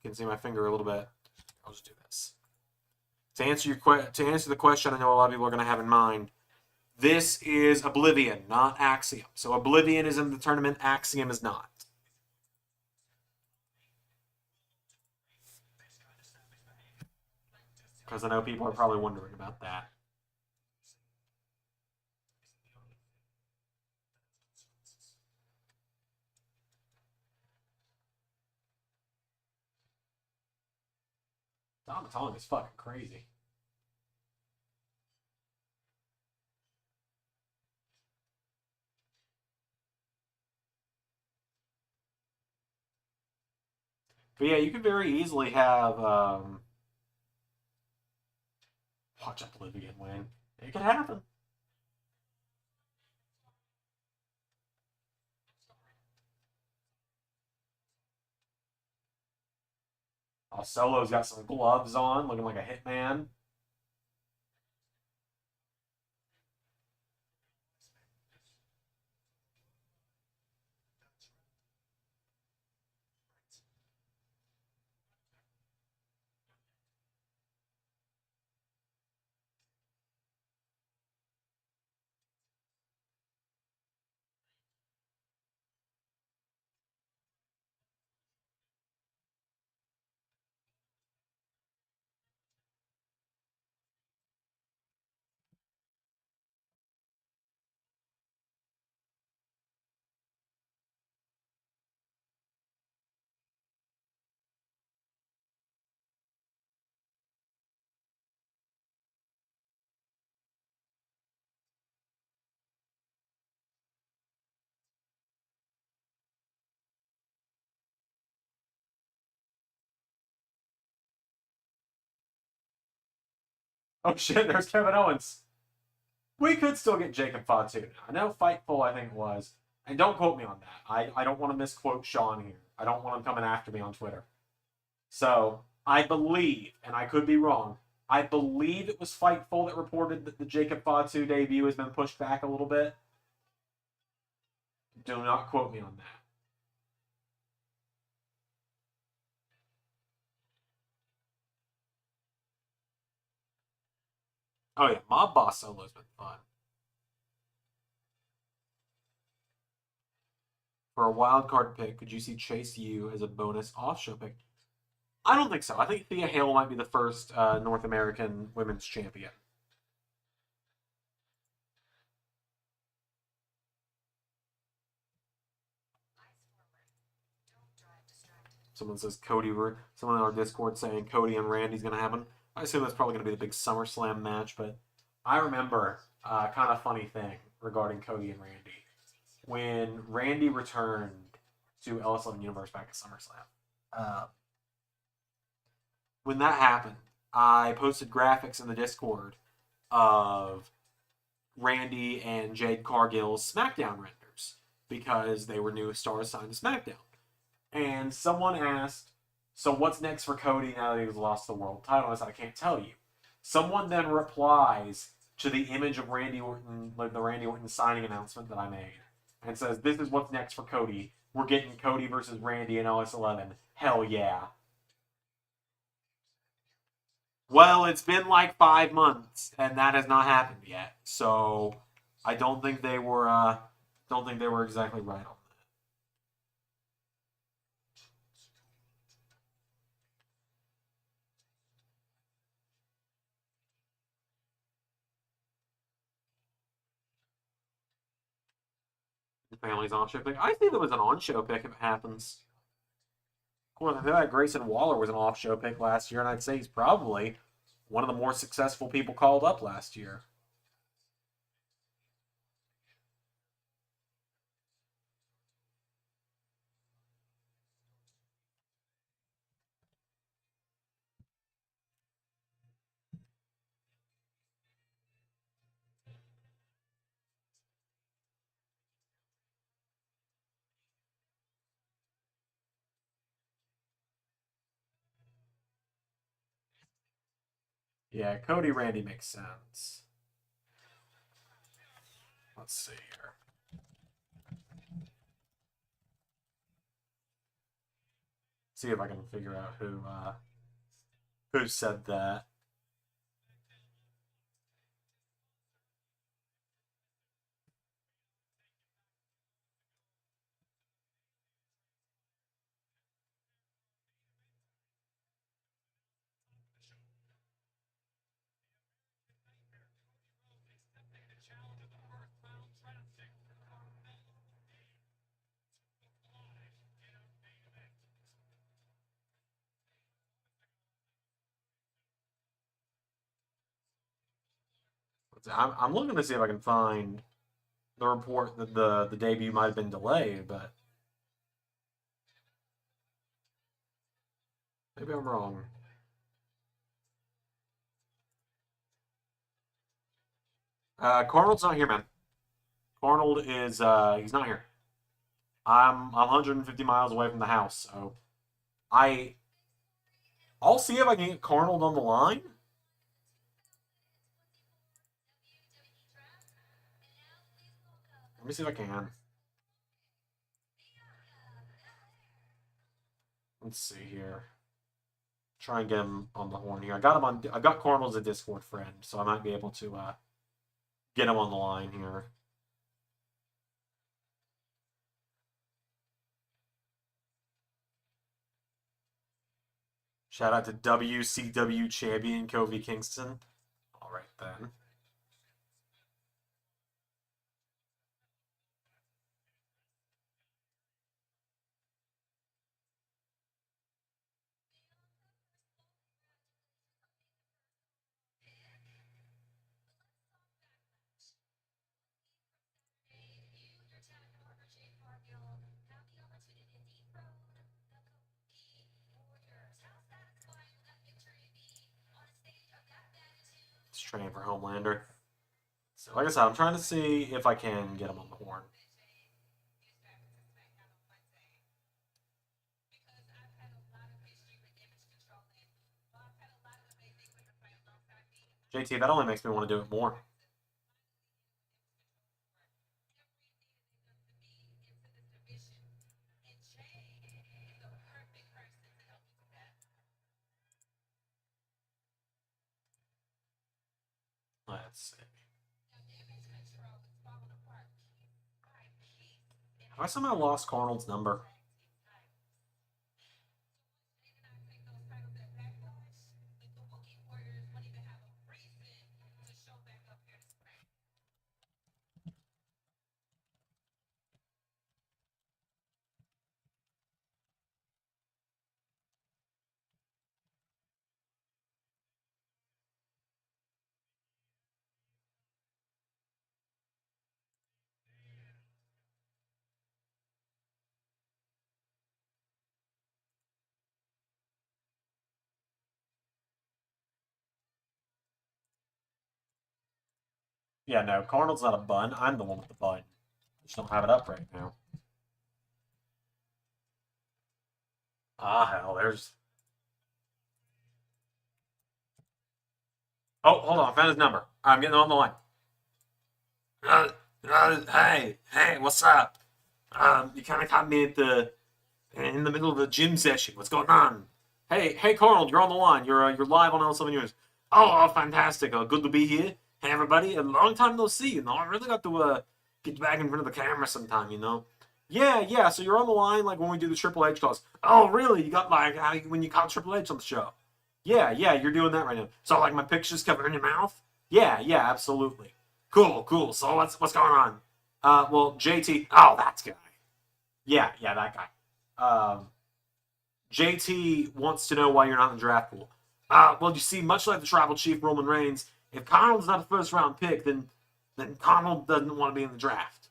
you can see my finger a little bit. I'll just do this to answer the question. I know a lot of people are going to have in mind. This is Oblivion, not Axiom. So Oblivion is in the tournament. Axiom is not. Because I know people are probably wondering about that. Tom is fucking crazy. But yeah, you could very easily have watch Oblivion win. It could happen. Solo's got some gloves on, looking like a hitman. Oh shit, there's Kevin Owens. We could still get Jacob Fatu now. I know Fightful, I think it was. And don't quote me on that. I don't want to misquote Sean here. I don't want him coming after me on Twitter. So I believe, and I could be wrong, I believe it was Fightful that reported that the Jacob Fatu debut has been pushed back a little bit. Do not quote me on that. Oh yeah, Mob Boss solo's been fun. For a wild card pick, could you see Chase U as a bonus off-show pick? I don't think so. I think Thea Hale might be the first North American women's champion. Someone says Cody. Someone in our Discord saying Cody and Randy's going to happen. I assume that's probably going to be the big SummerSlam match, but I remember kind of funny thing regarding Cody and Randy. When Randy returned to LS11 Universe back at SummerSlam, when that happened, I posted graphics in the Discord of Randy and Jade Cargill's SmackDown renders because they were new stars signed to SmackDown. And someone asked, so what's next for Cody now that he's lost the world title? I said, I can't tell you. Someone then replies to the image of Randy Orton, like the Randy Orton signing announcement that I made, and says, this is what's next for Cody. We're getting Cody versus Randy in LS11. Hell yeah. Well, it's been like 5 months, and that has not happened yet. So I don't think they were exactly right on that. The family's on-show pick. I think it was an on-show pick if it happens. Of course, I feel like Grayson Waller was an off-show pick last year, and I'd say he's probably one of the more successful people called up last year. Yeah, Cody Randy makes sense. Let's see here. See if I can figure out who said that. I'm looking to see if I can find the report that the debut might have been delayed, but maybe I'm wrong. Cornell's not here, man. Cornell is he's not here. I'm 150 miles away from the house, so I'll see if I can get Cornell on the line. Let me see if I can. Let's see here. Try and get him on the horn here. I got him on. I got Cornell as a Discord friend, so I might be able to get him on the line here. Shout out to WCW champion Kofi Kingston. All right then. training for Homelander. So, like I said, I'm trying to see if I can get him on the horn. JT, that only makes me want to do it more. Let's see. Have I somehow lost Arnold's number? Yeah, no, Arnold's not a bun. I'm the one with the bun. I just don't have it up right now. Ah, hell, there's... Oh, hold on, I found his number. I'm getting on the line. Hey, what's up? You kind of caught me in the middle of the gym session. What's going on? Hey, Arnold, you're on the line. You're live on L7 News. Oh, fantastic. Good to be here. Hey, everybody. A long time no see. I really got to get back in front of the camera sometime. Yeah. So you're on the line like when we do the Triple H calls. Oh, really? You got like when you caught Triple H on the show? Yeah. You're doing that right now. So like my pictures covering your mouth? Yeah. Absolutely. Cool. So what's going on? Well, JT. Oh, that guy. Yeah, that guy. JT wants to know why you're not in the draft pool. Well, you see, much like the tribal chief Roman Reigns, if Connell's not a first round pick, then Connell doesn't want to be in the draft.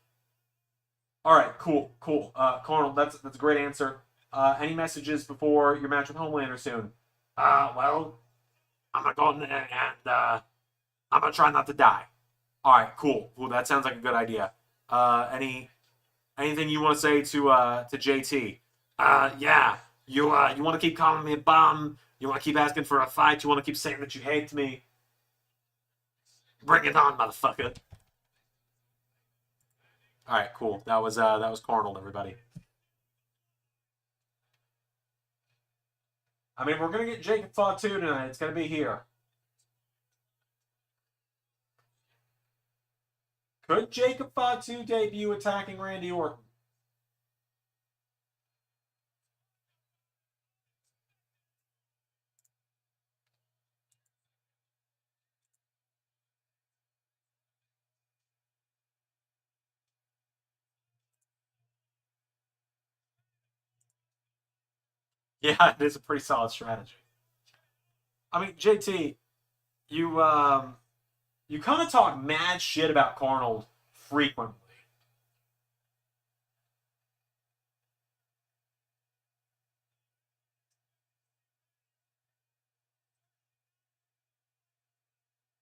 All right, cool. Connell, that's a great answer. Any messages before your match with Homelander soon? Well, I'm gonna go in there and I'm gonna try not to die. All right, cool. That sounds like a good idea. Anything you want to say to JT? Yeah. You want to keep calling me a bum? You want to keep asking for a fight? You want to keep saying that you hate me? Bring it on, motherfucker. All right, cool. That was Arnold, everybody. I mean, we're gonna get Jacob Fatu tonight. It's gonna be here. Could Jacob Fatu debut attacking Randy Orton? Yeah, it is a pretty solid strategy. I mean, JT, you kind of talk mad shit about Arnold frequently.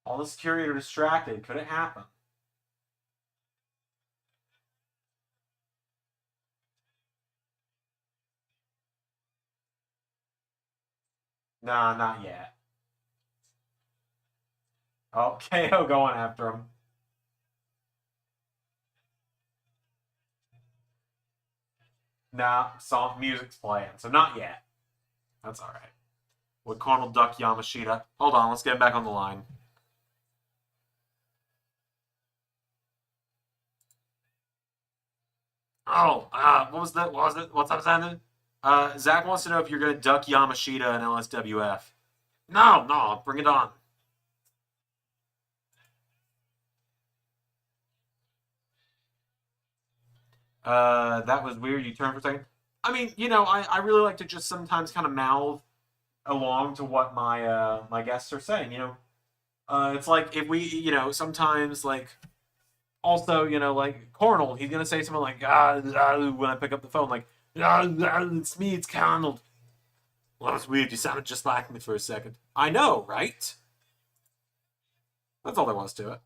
All the security are distracted. Could it happen? Nah, not yet. Oh, KO going after him. Nah, song music's playing, so not yet. That's all right. Would Arnold duck Yamashita? Hold on, let's get him back on the line. Oh, what was that? What was it? What's up, Xander? Zach wants to know if you're going to duck Yamashita and LSWF. No, bring it on. That was weird. You turned for a second. I mean, I really like to just sometimes kind of mouth along to what my guests are saying. It's like if we, sometimes like also, like Cornell, he's gonna say something like when I pick up the phone, like it's me, it's Cornell. Well, that was weird. You sounded just like me for a second. I know, right? That's all there was to it.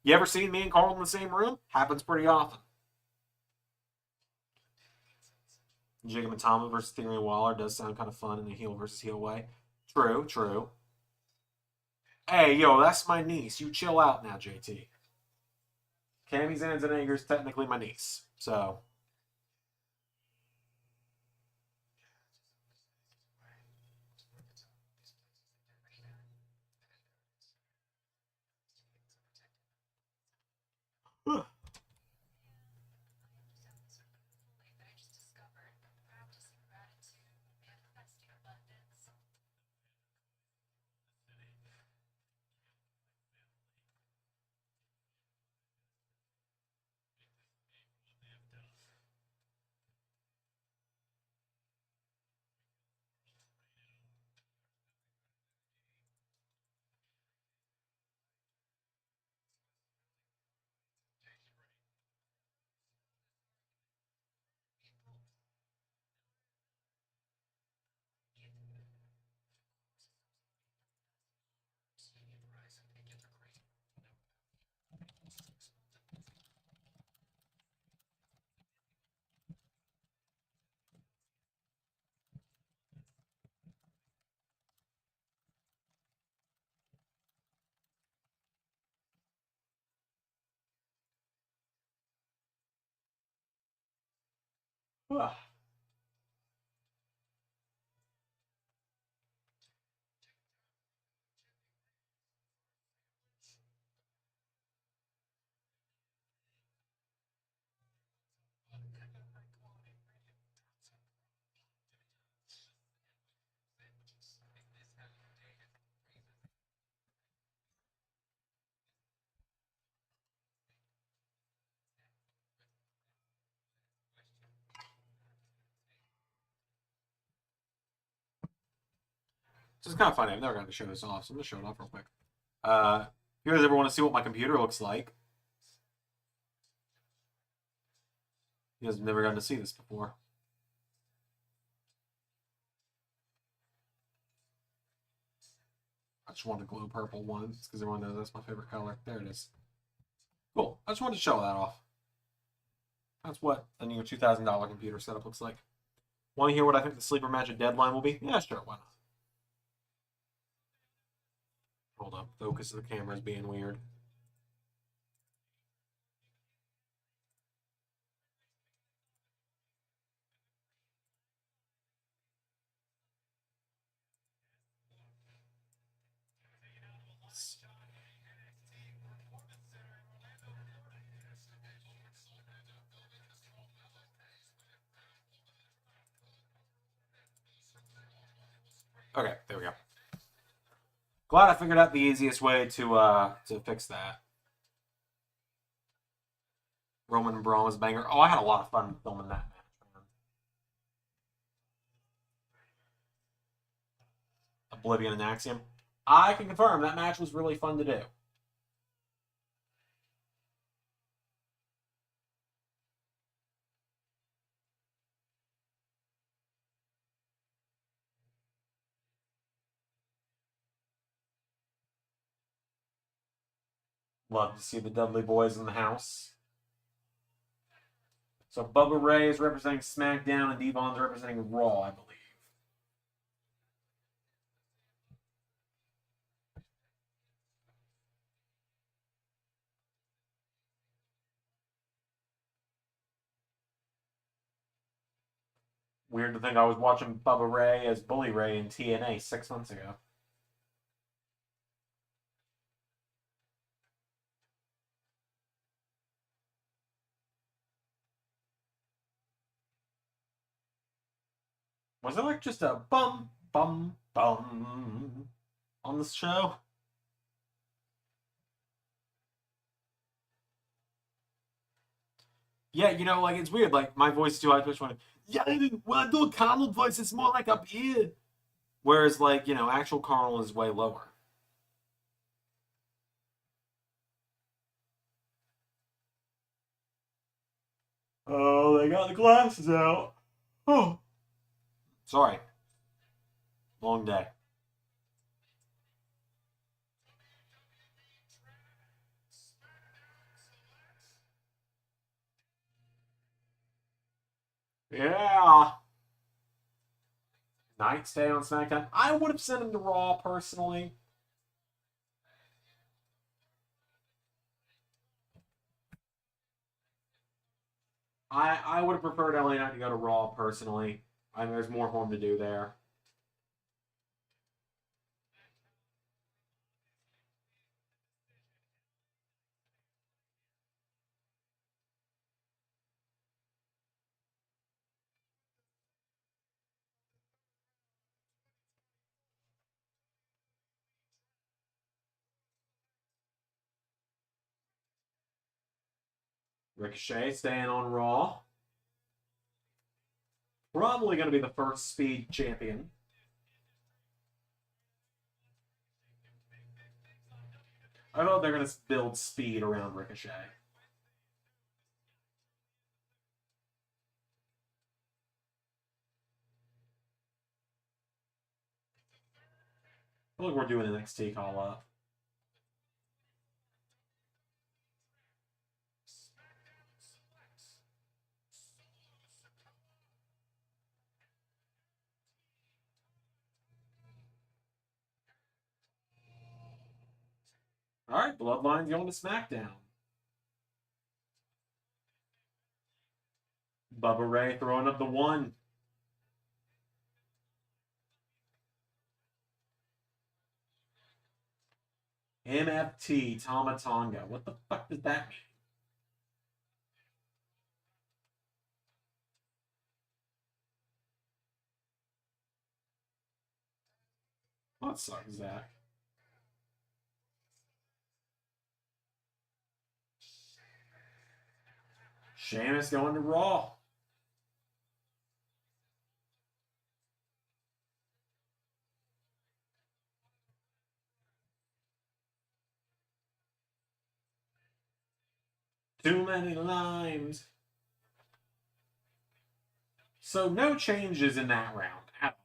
You ever seen me and Carl in the same room? Happens pretty often. Jacob and Tomlin versus Theory and Waller does sound kind of fun in a heel versus heel way. True, true. Hey, yo, that's my niece. You chill out now, JT. Cammy Zanzanager is technically my niece, so. This is kind of funny. I've never gotten to show this off, so I'm going to show it off real quick. You guys ever want to see what my computer looks like? You guys have never gotten to see this before. I just wanted to glow purple once because everyone knows that's my favorite color. There it is. Cool. I just wanted to show that off. That's what a new $2,000 computer setup looks like. Want to hear what I think the sleeper match at Deadline will be? Yeah, sure. Why not? Hold up. Focus of the camera is being weird. Okay, there we go. Glad I figured out the easiest way to fix that. Roman and Braun was a banger. Oh, I had a lot of fun filming that match, man. Oblivion and Axiom. I can confirm that match was really fun to do. Love to see the Dudley Boys in the house. So Bubba Ray is representing SmackDown and Devon's representing Raw, I believe. Weird to think I was watching Bubba Ray as Bully Ray in TNA 6 months ago. Was it like just a bum, bum, bum on this show? Yeah, you know, like it's weird. Like my voice is too high pitched when yeah, when I do a Carl voice, it's more like up here. Whereas, like, you know, actual Carl is way lower. Oh, they got the glasses out. Oh. Sorry. Long day. Yeah. Night stay on SmackDown. I would have sent him to Raw personally. I would have preferred LA Knight to go to Raw personally. I mean, there's more for him to do there. Ricochet staying on Raw. Probably going to be the first Speed champion. I thought they're going to build Speed around Ricochet. I feel like we're doing an NXT call up. All right, Bloodline's going to SmackDown. Bubba Ray throwing up the 1. MFT Tama Tonga. What the fuck does that mean? What sucks, Zach? Sheamus going to Raw. Too many lines. So no changes in that round at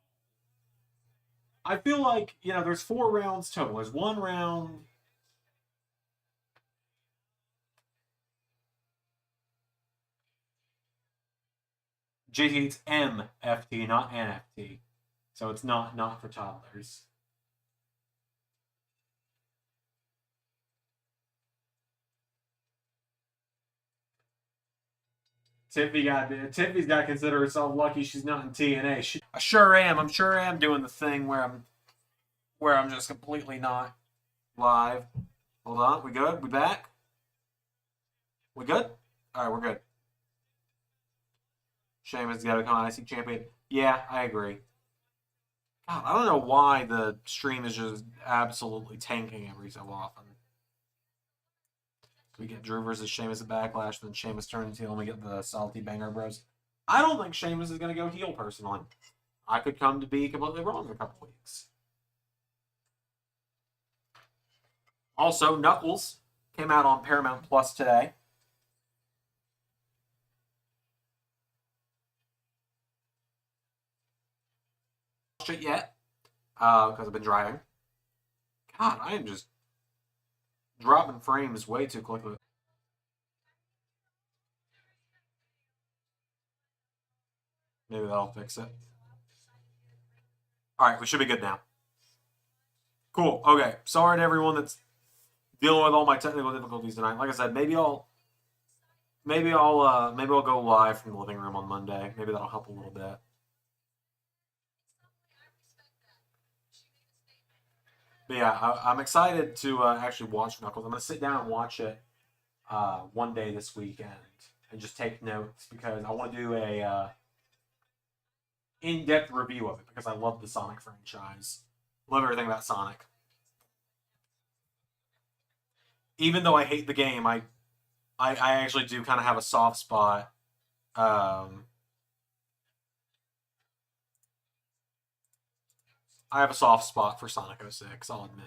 all. I feel like, there's 4 rounds total. There's 1 round. JT, it's MFT, not NFT. So it's not for toddlers. Tiffany's got to consider herself lucky she's not in TNA. I sure am. I'm sure I am doing the thing where I'm just completely not live. Hold on. We good? We back? We good? All right, we're good. Sheamus got to become IC champion. Yeah, I agree. God, I don't know why the stream is just absolutely tanking every so often. We get Drew versus Sheamus at Backlash, then Sheamus turns heel, and we get the Salty Banger Bros. I don't think Sheamus is going to go heel, personally. I could come to be completely wrong in a couple weeks. Also, Knuckles came out on Paramount Plus today. It yet because I've been driving. God, I am just dropping frames way too quickly. Maybe that'll fix it. All right, we should be good now. Cool. Okay. Sorry to everyone that's dealing with all my technical difficulties tonight. Like I said, maybe I'll go live from the living room on Monday. Maybe that'll help a little bit. But yeah, I'm excited to actually watch Knuckles. I'm going to sit down and watch it one day this weekend and just take notes because I want to do a in-depth review of it because I love the Sonic franchise. Love everything about Sonic. Even though I hate the game, I actually do kind of have a soft spot. I have a soft spot for Sonic 06, I'll admit.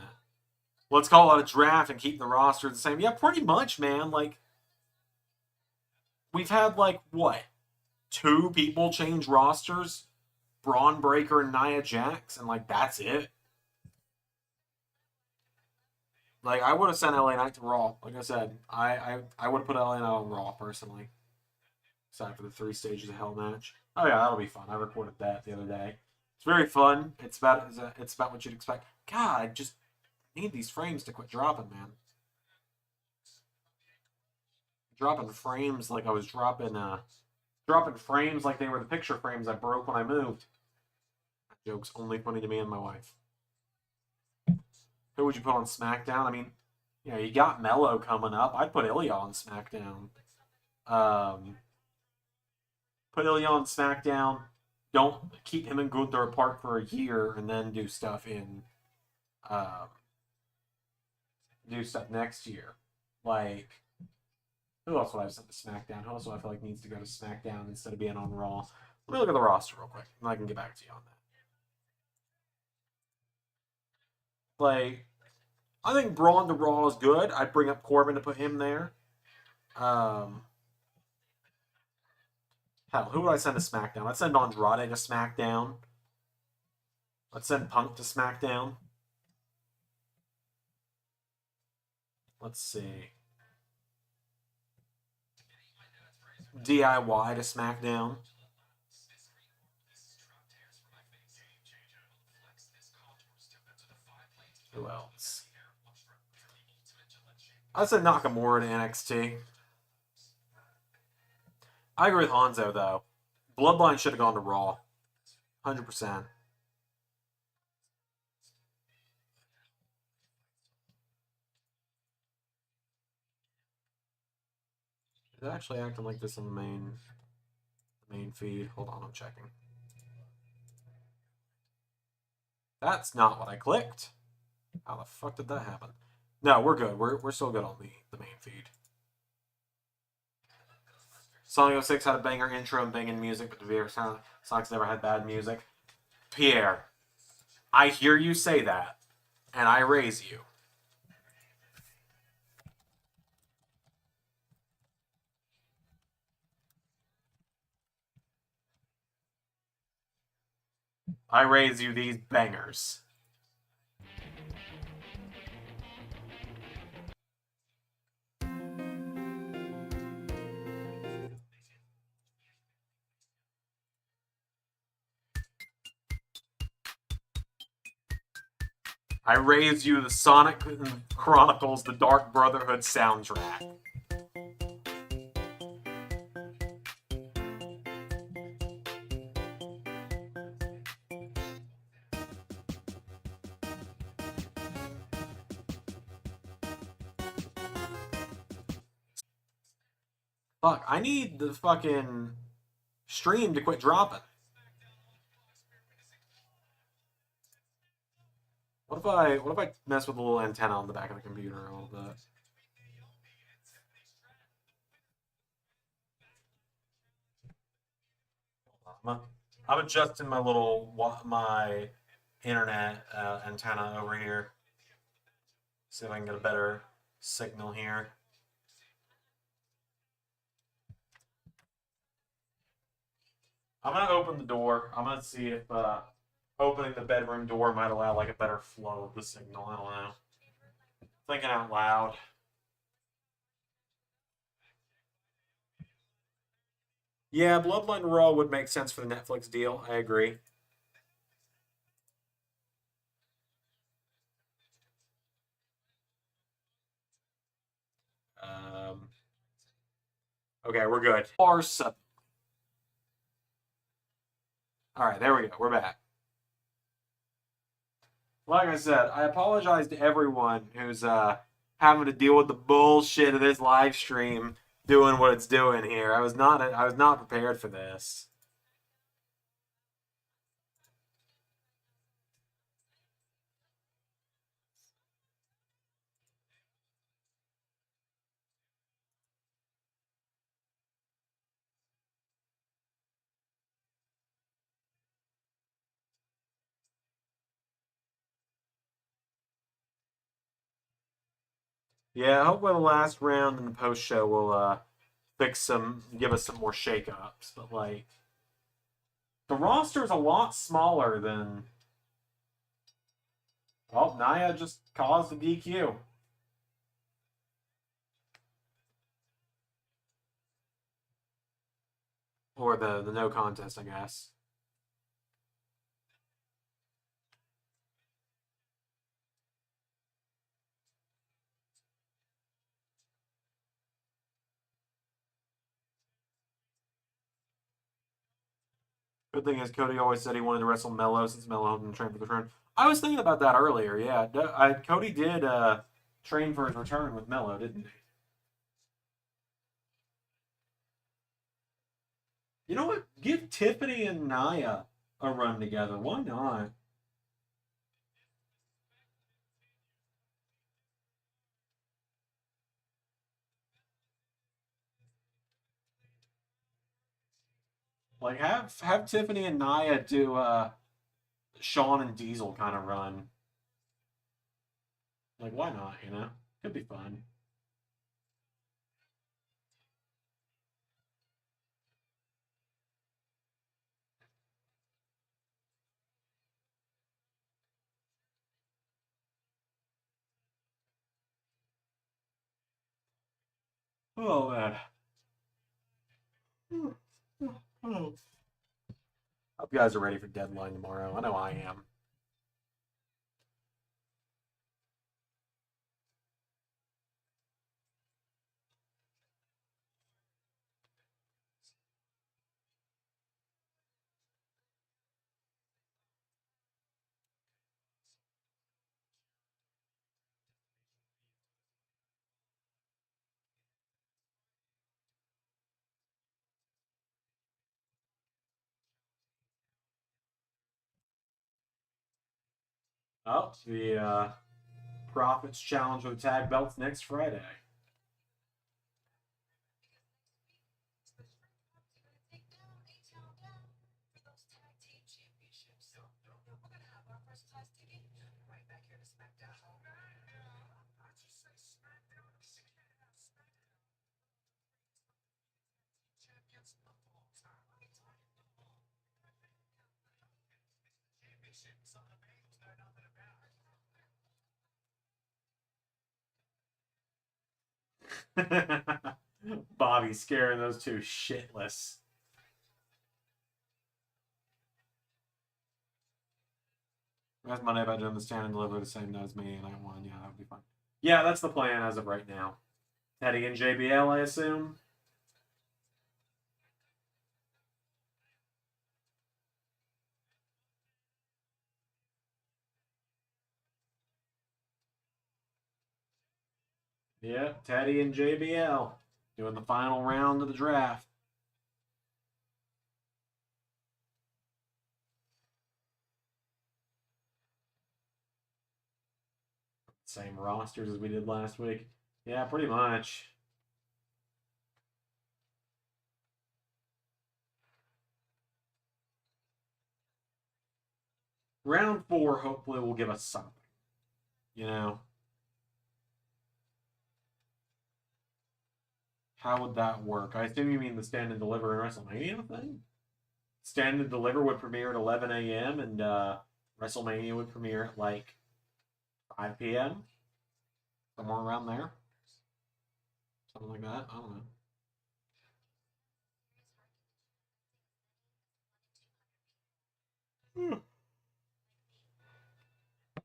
Let's call it a draft and keep the roster the same. Yeah, pretty much, man. Like, we've had, what? 2 people change rosters? Braun Breaker and Nia Jax, and, that's it. I would have sent LA Knight to Raw. Like I said, I would have put LA Knight on Raw, personally. Aside for the 3 stages of Hell match. Oh yeah, that'll be fun. I recorded that the other day. It's very fun. It's about what you'd expect. God, I just need these frames to quit dropping, man. Dropping frames like I was dropping frames like they were the picture frames I broke when I moved. That joke's only funny to me and my wife. Who would you put on SmackDown? I mean, you got Mello coming up. I'd put Ilya on SmackDown. Put Ilya on SmackDown. Don't keep him and Gunther apart for a year and then do stuff next year. Like, who else would I have sent to SmackDown? Who else do I feel like needs to go to SmackDown instead of being on Raw? Let me look at the roster real quick, and I can get back to you on that. Like, I think Braun to Raw is good. I'd bring up Corbin to put him there. Hell, who would I send to SmackDown? I'd send Andrade to SmackDown. Let's send Punk to SmackDown. Let's see. DIY to SmackDown. Who else? I'd send Nakamura to NXT. I agree with Hanzo, though. Bloodline should have gone to Raw. 100%. Is it actually acting like this on the main feed? Hold on, I'm checking. That's not what I clicked. How the fuck did that happen? No, we're good. We're still good on the main feed. Sonic 06 had a banger intro and banging music, but the VR Sonic's never had bad music. Pierre, I hear you say that, and I raise you. I raise you these bangers. I raise you the Sonic Chronicles The Dark Brotherhood soundtrack. Fuck, I need the fucking stream to quit dropping. What if I mess with the little antenna on the back of the computer a little bit? I'm adjusting my internet antenna over here. See if I can get a better signal here. I'm gonna open the door. I'm gonna see if opening the bedroom door might allow like a better flow of the signal. I don't know. Thinking out loud. Yeah, Bloodline Raw would make sense for the Netflix deal. I agree. Okay, we're good. Arsa. All right, there we go. We're back. Like I said, I apologize to everyone who's having to deal with the bullshit of this live stream doing what it's doing here. I was not prepared for this. Yeah, hopefully the last round in the post show will give us some more shakeups. But like, the roster is a lot smaller than. Well, Nia just caused a DQ. Or the no contest, I guess. Good thing is Cody always said he wanted to wrestle Mello since Mello helped him train for the return. I was thinking about that earlier. Yeah, Cody did train for his return with Mello, didn't he? You know what? Give Tiffany and Nia a run together. Why not? Like have Tiffany and Nia do Sean and Diesel kind of run. Like why not? You know, could be fun. Oh man. Hope you guys are ready for deadline tomorrow. I know I am. Oh, the Profits Challenge with the tag belts next Friday. Bobby scaring those two shitless. That's Monday about doing the stand and deliver the same night as me, and I won. Yeah, that would be fun. Yeah, that's the plan as of right now. Teddy and JBL, I assume. Yeah, Teddy and JBL doing the final round of the draft. Same rosters as we did last week. Yeah, pretty much. Round 4 hopefully will give us something. You know? How would that work? I assume you mean the stand and deliver in WrestleMania thing? Stand and deliver would premiere at 11 a.m. and WrestleMania would premiere at like 5 p.m. Somewhere around there. Something like that. I don't know. Hmm.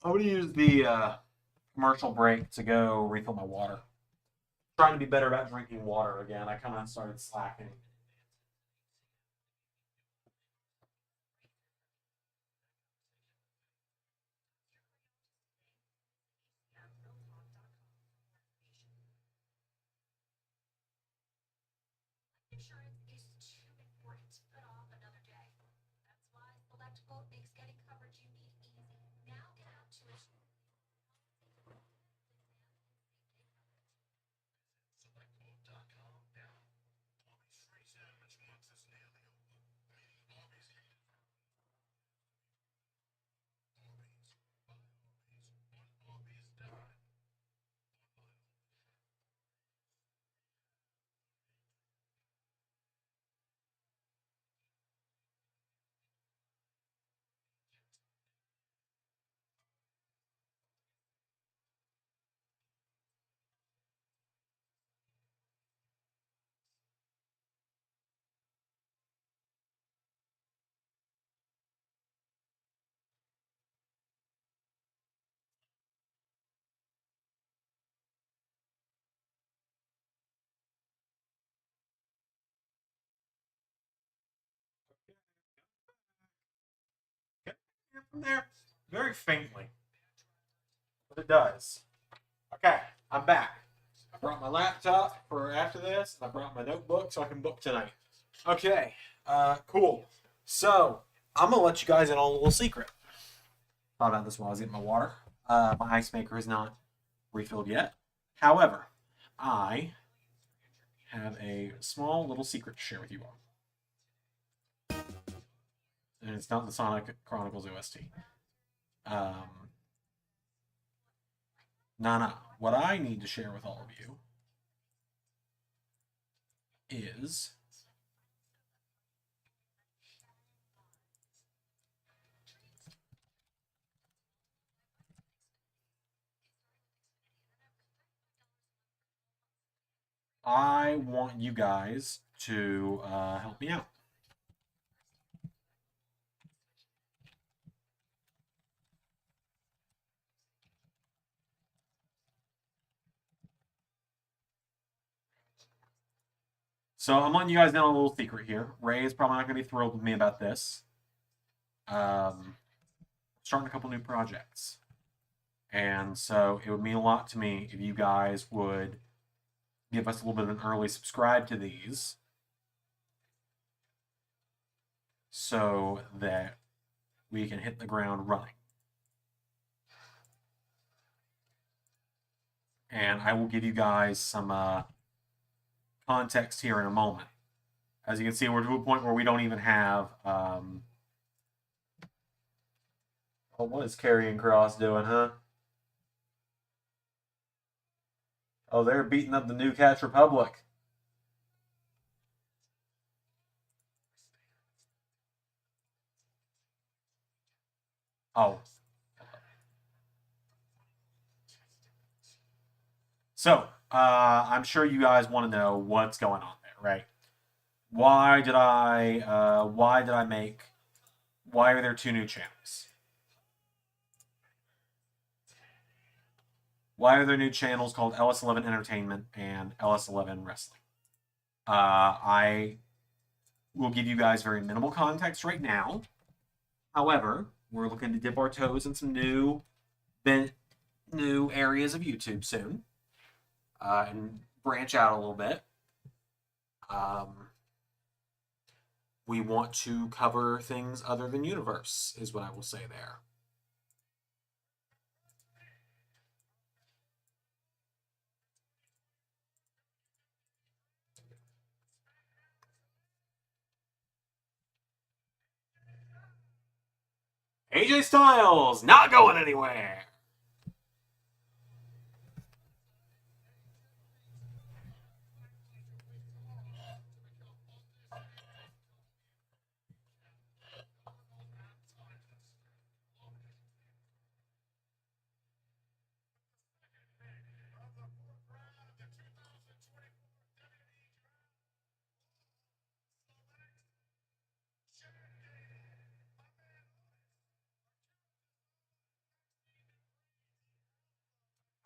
I'm going to use the commercial break to go refill my water. Trying to be better about drinking water again. I kind of started slacking. from there? Very faintly. But it does. Okay, I'm back. I brought my laptop for after this, and I brought my notebook so I can book tonight. Okay, cool. So, I'm going to let you guys in on a little secret. Thought about this while I was getting my water. My ice maker is not refilled yet. However, I have a small little secret to share with you all. And it's not the Sonic Chronicles OST. Nah. What I need to share with all of you is I want you guys to help me out. So I'm letting you guys know a little secret here. Ray is probably not going to be thrilled with me about this. Starting a couple new projects. And so it would mean a lot to me if you guys would give us a little bit of an early subscribe to these so that we can hit the ground running. And I will give you guys some context here in a moment. As you can see, we're to a point where we don't even have... oh, what is Karrion Kross doing, huh? Oh, they're beating up the New Catch Republic. Oh. So, I'm sure you guys want to know what's going on there, right? Why are there two new channels? Why are there new channels called LS11 Entertainment and LS11 Wrestling? I will give you guys very minimal context right now. However, we're looking to dip our toes in some new areas of YouTube soon. And branch out a little bit. We want to cover things other than Universe, is what I will say there. AJ Styles, not going anywhere.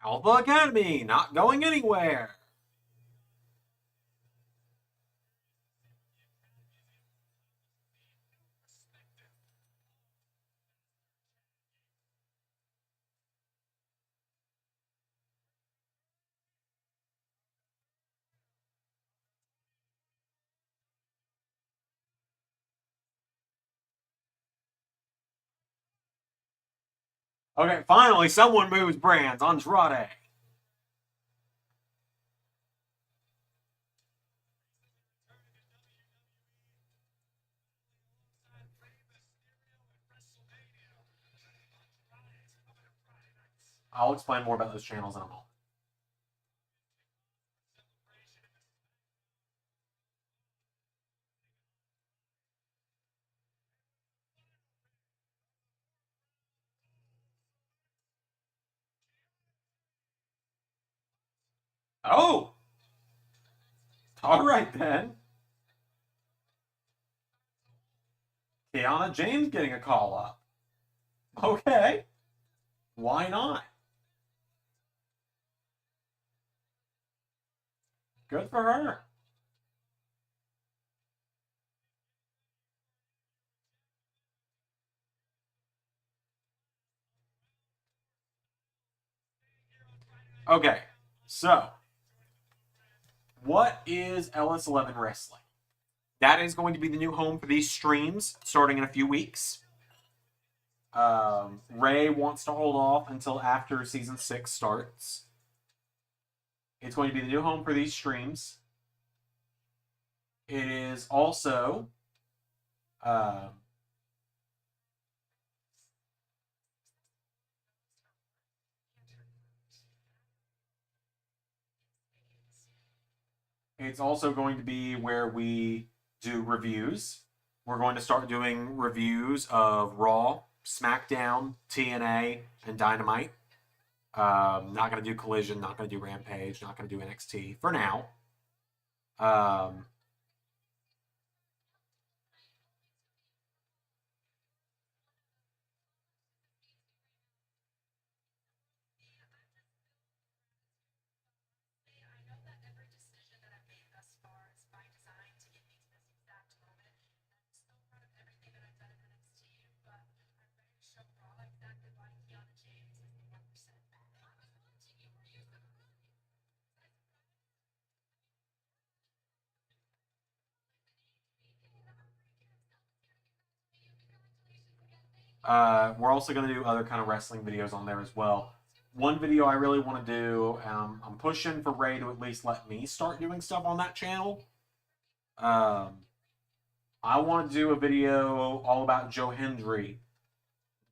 Alpha Academy, not going anywhere. Okay, finally, someone moves brands. Andrade. I'll explain more about those channels in a moment. Oh! All right, then. Kiana James getting a call up. Okay. Why not? Good for her. Okay, so what is LS11 Wrestling? That is going to be the new home for these streams starting in a few weeks. Ray wants to hold off until after season 6 starts. It's going to be the new home for these streams. It is also it's also going to be where we do reviews. We're going to start doing reviews of Raw, SmackDown, TNA, and Dynamite. Not going to do Collision, not going to do Rampage, not going to do NXT for now. We're also going to do other kind of wrestling videos on there as well. One video I really want to do, I'm pushing for Ray to at least let me start doing stuff on that channel. I want to do a video all about Joe Hendry.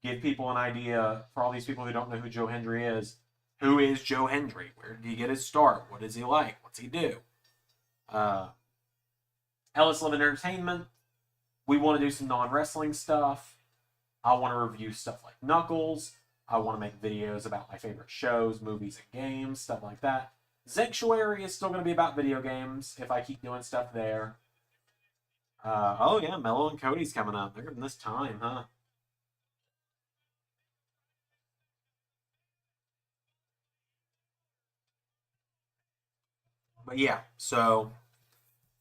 Give people an idea, for all these people who don't know who Joe Hendry is. Who is Joe Hendry? Where did he get his start? What is he like? What's he do? LS11 Entertainment. We want to do some non-wrestling stuff. I want to review stuff like Knuckles. I want to make videos about my favorite shows, movies, and games, stuff like that. Sanctuary is still going to be about video games if I keep doing stuff there. Oh yeah, Mello and Cody's coming up. They're giving this time, huh? But yeah, so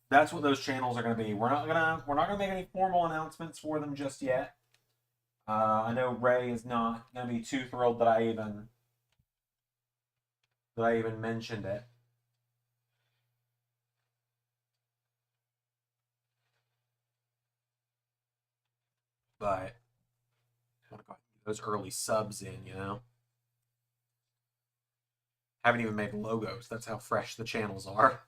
that's what those channels are going to be. We're not gonna make any formal announcements for them just yet. I know Ray is not going to be too thrilled that I even mentioned it. But I want to go ahead and get those early subs in, you know. Haven't even made logos. That's how fresh the channels are.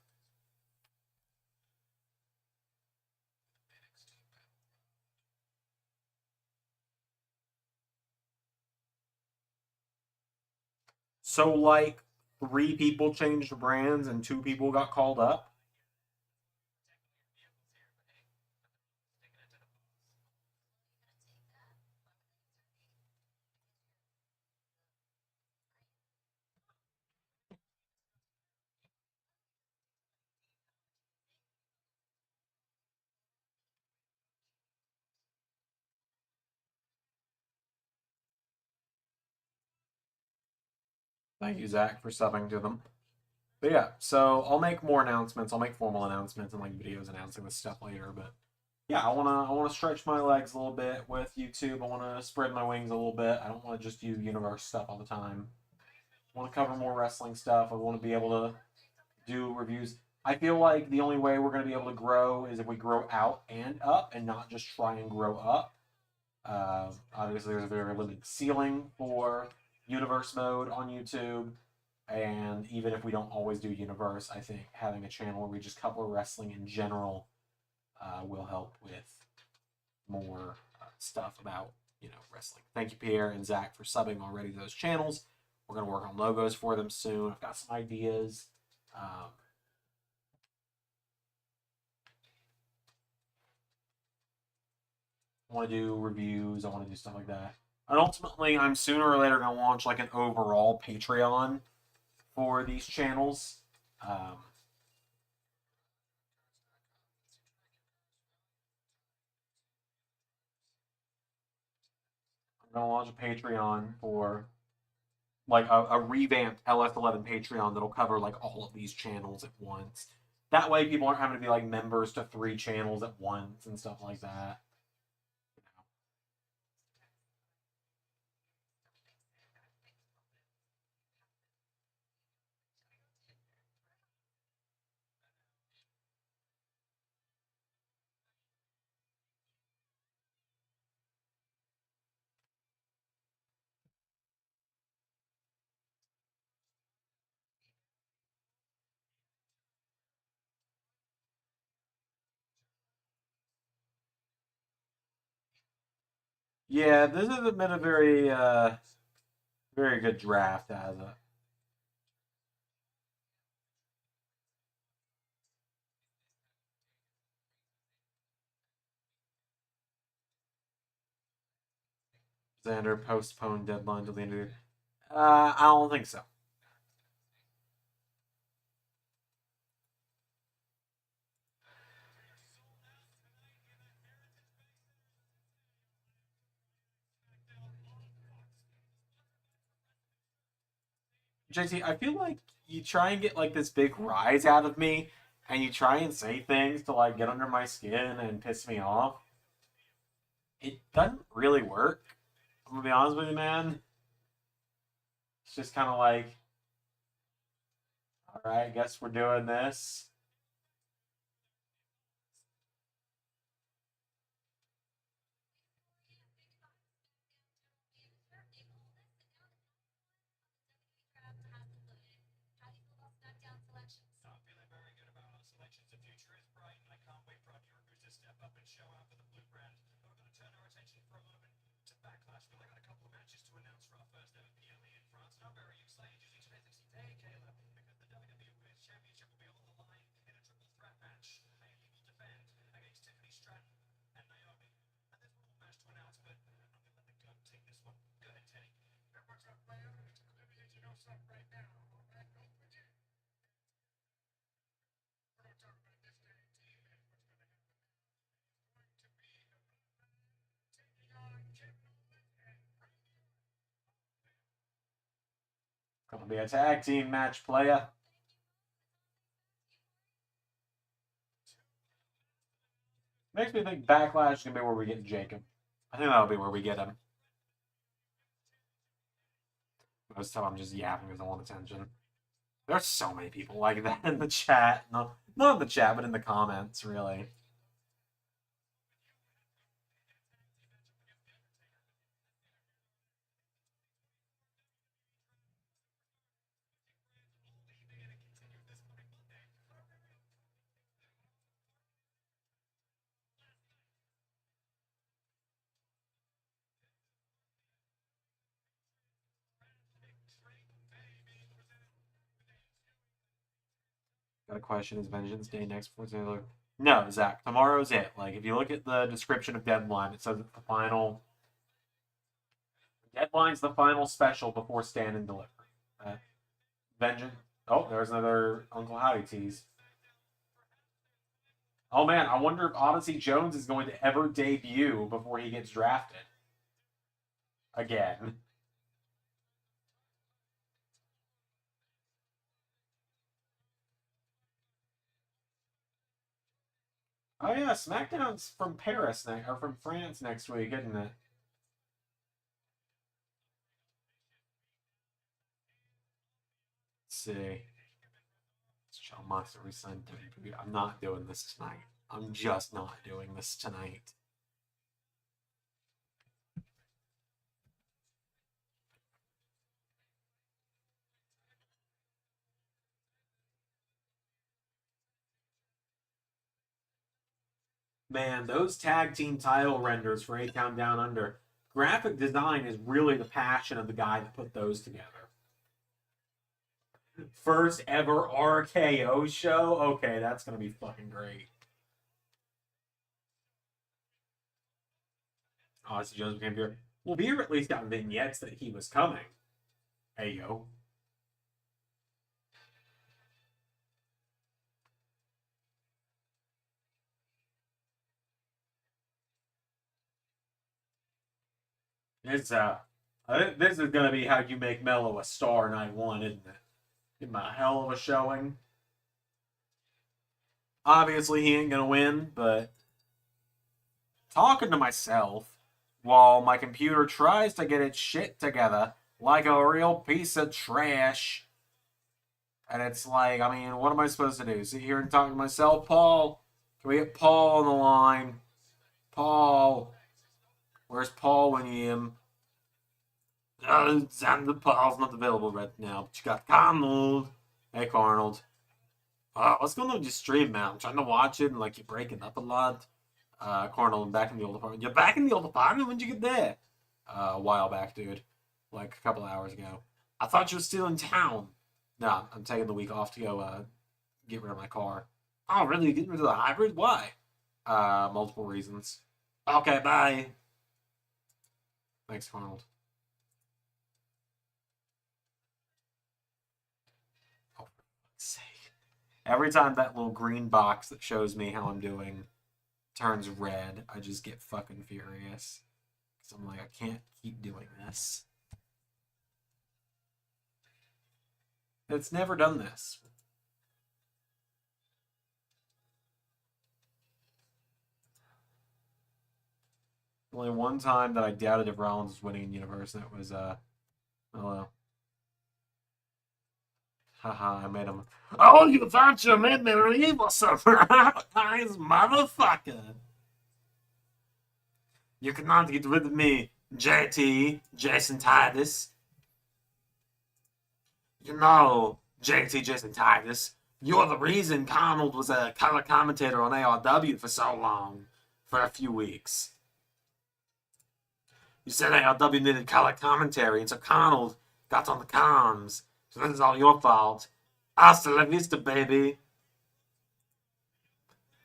So like 3 people changed brands and 2 people got called up. Thank you, Zach, for subbing to them. But yeah, so I'll make more announcements. I'll make formal announcements and like videos announcing this stuff later. But yeah, I wanna stretch my legs a little bit with YouTube. I wanna spread my wings a little bit. I don't want to just do universe stuff all the time. I want to cover more wrestling stuff. I want to be able to do reviews. I feel like the only way we're going to be able to grow is if we grow out and up and not just try and grow up. Obviously, there's a very limited ceiling for universe mode on YouTube. And even if we don't always do universe, I think having a channel where we just cover wrestling in general will help with more stuff about wrestling. Thank you, Pierre and Zach, for subbing already to those channels. We're going to work on logos for them soon. I've got some ideas. I want to do reviews. I want to do stuff like that. And ultimately, I'm sooner or later going to launch like an overall Patreon for these channels. I'm going to launch a Patreon for like a revamped LS11 Patreon that'll cover like all of these channels at once. That way, people aren't having to be like members to 3 channels at once and stuff like that. Yeah, this hasn't been a very good draft, has it? Xander postponed deadline till the end of the year. I don't think so. JT, I feel like you try and get like this big rise out of me, and you try and say things to like get under my skin and piss me off. It doesn't really work. I'm gonna be honest with you, man. It's just kind of like, all right, I guess we're doing this. Gonna be a tag team match, playa. Makes me think Backlash is gonna be where we get Jacob. I think that'll be where we get him. Most of the time I'm just yapping because I want attention. There's so many people like that in the chat. No, not in the chat, but in the comments, really. Got a question: is Vengeance Day next for Taylor? No, Zach. Tomorrow's it. Like, if you look at the description of Deadline, it says it's the final. Deadline's the final special before Stand and Deliver. Uh, Vengeance. Oh, there's another Uncle Howdy tease. Oh man, I wonder if Odyssey Jones is going to ever debut before he gets drafted again. Oh yeah, SmackDown's from Paris or from France next week, isn't it? Let's see. John Moxley resigned WWE. I'm not doing this tonight. I'm just not doing this tonight. Man, those tag team title renders for A Town Down Under. Graphic design is really the passion of the guy that put those together. First ever RKO show? Okay, that's going to be fucking great. Odyssey Jones became Beer. Well, Beer at least got vignettes that he was coming. Hey, yo. It's I think this is gonna be how you make Mello a star night one, isn't it? Give him a hell of a showing. Obviously, he ain't gonna win, but talking to myself while my computer tries to get its shit together like a real piece of trash. And it's like, I mean, what am I supposed to do? Sit here and talk to myself? Paul, can we get Paul on the line? Paul, where's Paul when you need him? Xander Paul's not available right now, but you got Arnold. Hey, Arnold. What's going on with your stream, man? I'm trying to watch it and like you're breaking up a lot. Cornell, back in the old apartment. You're back in the old apartment? When'd you get there? A while back, dude. Like a couple of hours ago. I thought you were still in town. No, I'm taking the week off to go get rid of my car. Oh, really? You're getting rid of the hybrid? Why? Multiple reasons. Okay, bye. Thanks, Arnold. Oh, for fuck's sake. Every time that little green box that shows me how I'm doing turns red, I just get fucking furious. Because I'm like, I can't keep doing this. It's never done this. Only one time that I doubted if Rollins was winning in Universe, and it was, oh, haha, I made him. Oh, you thought you made me leave or something? Nice motherfucker. You cannot get rid of me, JT, Jason Titus. You know, JT, Jason Titus, you're the reason Arnold was a color commentator on ARW for so long, for a few weeks. You said ARW needed color commentary, and so Arnold got on the comms. So this is all your fault. Hasta la vista, baby.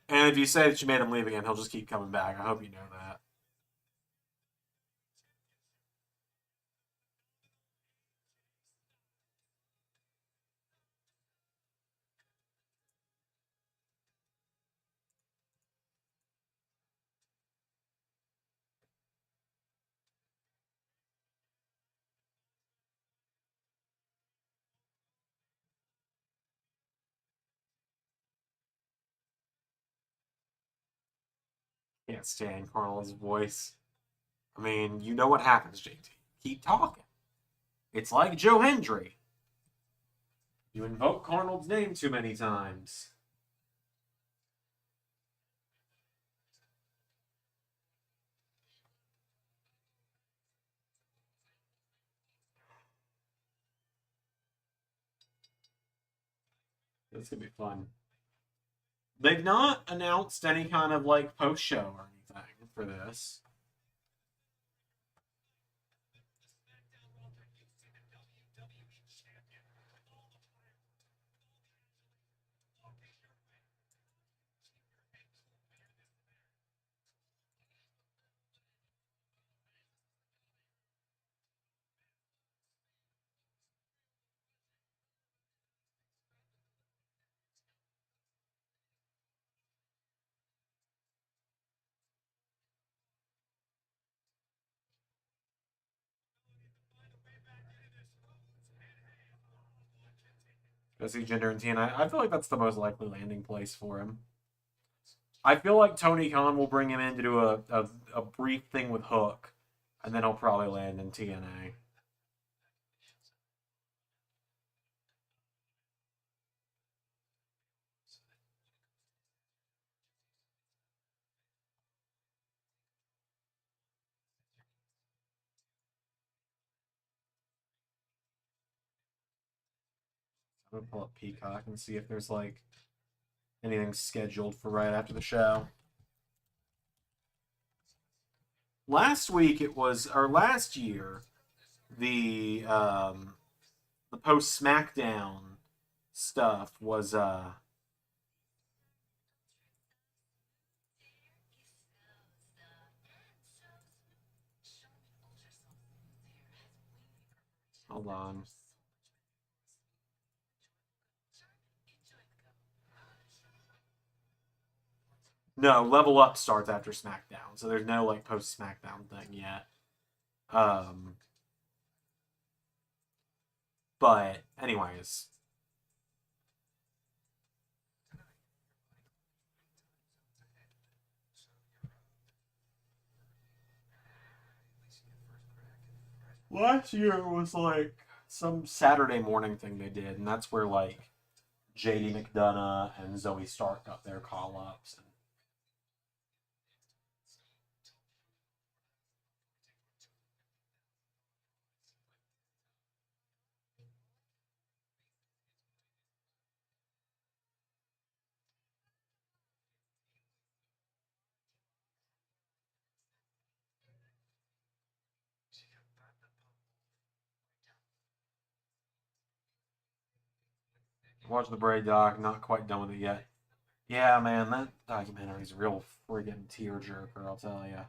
And if you say that you made him leave again, he'll just keep coming back. I hope you know that. Can't stand Carl's voice. I mean, you know what happens, JT. Keep talking. It's like Joe Hendry. You invoke Arnold's name too many times. This could be fun. They've not announced any kind of like post show or anything for this. Go see Jinder and TNA. I feel like that's the most likely landing place for him. I feel like Tony Khan will bring him in to do a brief thing with Hook, and then he'll probably land in TNA. I'm gonna pull up Peacock and see if there's like anything scheduled for right after the show. Last week it was, or last year, the post SmackDown stuff was hold on. No, Level Up starts after SmackDown, so there's no like post SmackDown thing yet. Um, but anyways, last year was like some Saturday morning thing they did, and that's where like JD McDonough and Zoe Stark got their call ups. And Watch the Braid doc. Not quite done with it yet. Yeah, man, that documentary's a real friggin' tearjerker, I'll tell ya.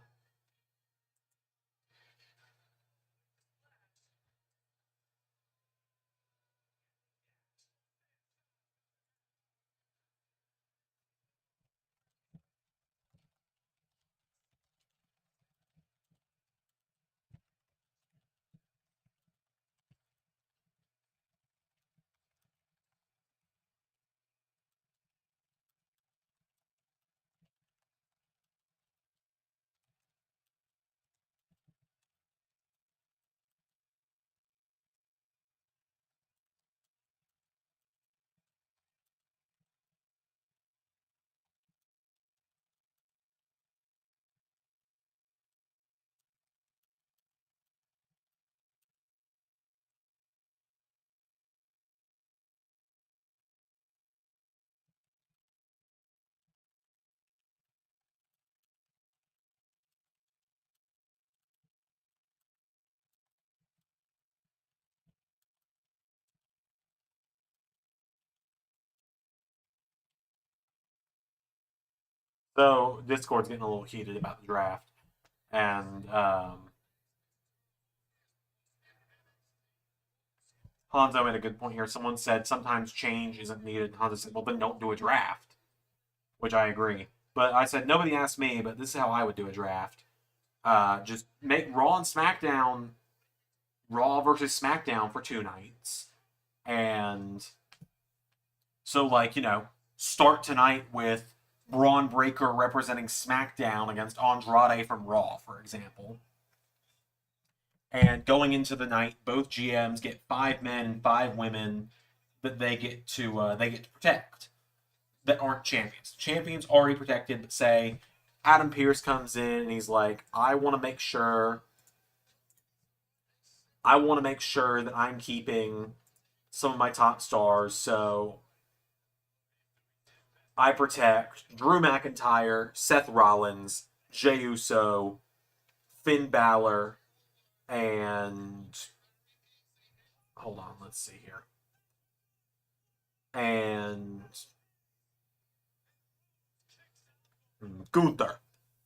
So, Discord's getting a little heated about the draft. And, Hanzo made a good point here. Someone said sometimes change isn't needed. Hanzo said, well, then don't do a draft, which I agree. But I said, nobody asked me, but this is how I would do a draft. Just make Raw and SmackDown, Raw versus SmackDown for 2 nights. And so, like, start tonight with Braun Breaker representing SmackDown against Andrade from Raw, for example. And going into the night, both GMs get 5 men and 5 women that they get to protect that aren't champions. Champions already protected, but say Adam Pearce comes in and he's like, I want to make sure that I'm keeping some of my top stars, so I protect Drew McIntyre, Seth Rollins, Jey Uso, Finn Balor, and hold on, let's see here. And Gunther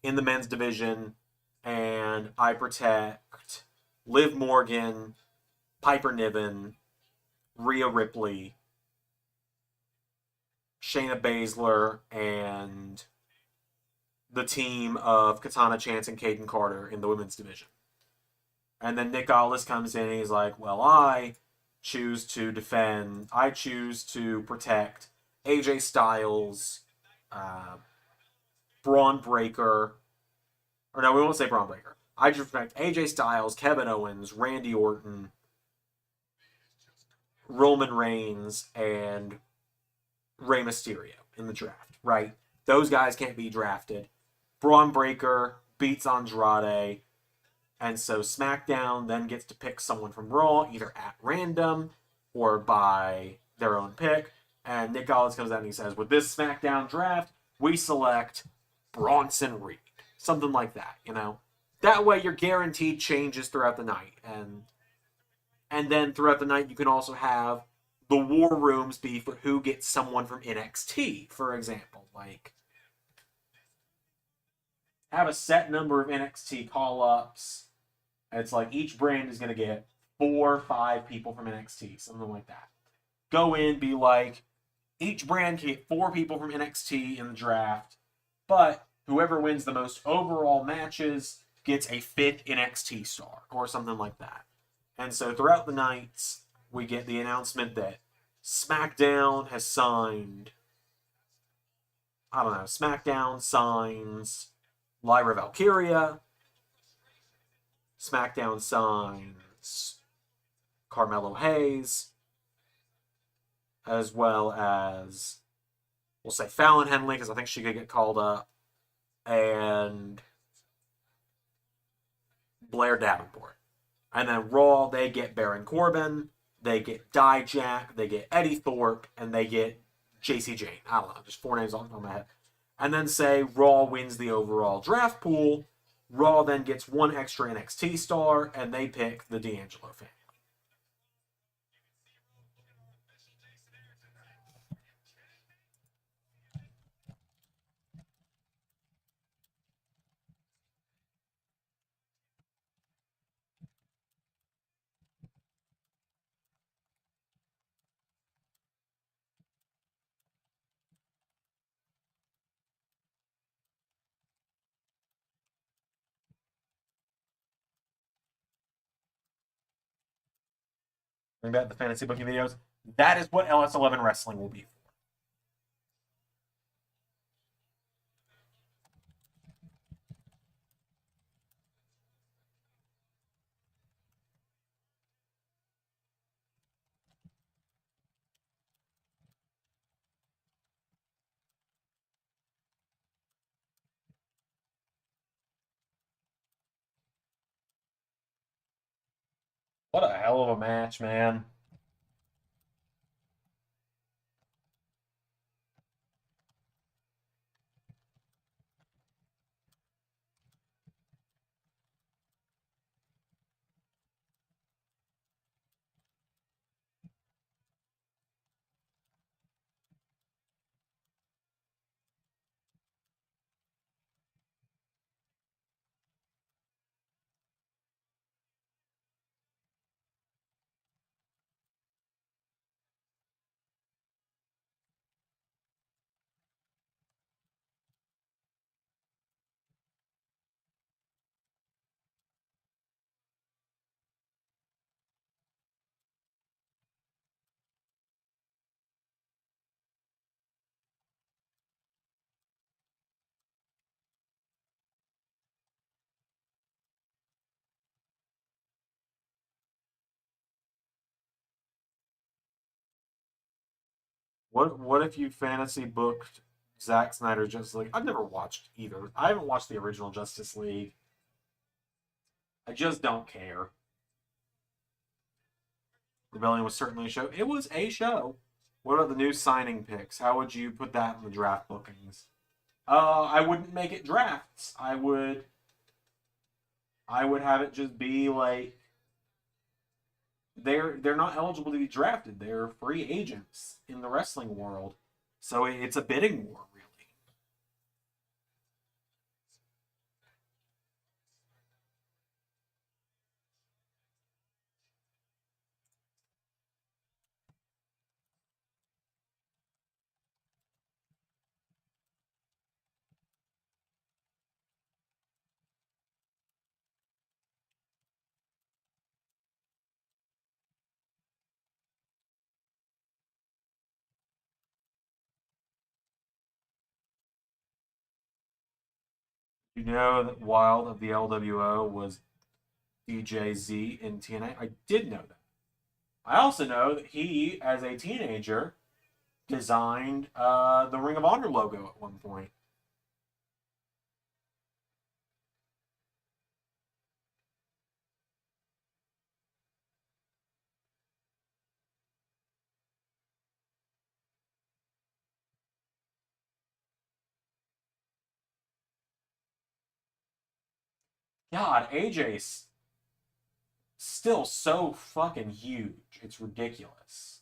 in the men's division, and I protect Liv Morgan, Piper Niven, Rhea Ripley, Shayna Baszler, and the team of Katana Chance and Caden Carter in the women's division. And then Nick Aldis comes in and he's like, well, I choose to protect AJ Styles, Braun Breaker, or no, we won't say Braun Breaker. I just protect AJ Styles, Kevin Owens, Randy Orton, Roman Reigns, and Rey Mysterio in the draft, right? Those guys can't be drafted. Braun Breaker beats Andrade, and so SmackDown then gets to pick someone from Raw, either at random or by their own pick. And Nick Aldis comes out and he says, with this SmackDown draft, we select Bronson Reed. Something like that, That way you're guaranteed changes throughout the night. And then throughout the night, you can also have the war rooms be for who gets someone from NXT, for example. Like, have a set number of NXT call-ups. It's like each brand is going to get 4 or 5 people from NXT, something like that. Go in, be like, each brand can get 4 people from NXT in the draft, but whoever wins the most overall matches gets a 5th NXT star, or something like that. And so throughout the nights, we get the announcement that SmackDown has signed, SmackDown signs Lyra Valkyria, SmackDown signs Carmelo Hayes, as well as, we'll say Fallon Henley, because I think she could get called up, and Blair Davenport. And then Raw, they get Baron Corbin, they get Dijak, they get Eddie Thorpe, and they get JC Jane. I don't know, just 4 names on my head. And then say Raw wins the overall draft pool. Raw then gets 1 extra NXT star, and they pick the D'Angelo family. Bring back the fantasy booking videos. That is what LS11 wrestling will be. What a hell of a match, man. What if you fantasy booked Zack Snyder Justice League? I've never watched either. I haven't watched the original Justice League. I just don't care. Rebellion was certainly a show. It was a show. What about the new signing picks? How would you put that in the draft bookings? I wouldn't make it drafts. I would have it just be like they're not eligible to be drafted. They're free agents in the wrestling world. So it's a bidding war, really. You know that Wild of the LWO was DJZ in TNA? I did know that. I also know that he, as a teenager, designed the Ring of Honor logo at one point. God, AJ's still so fucking huge. It's ridiculous.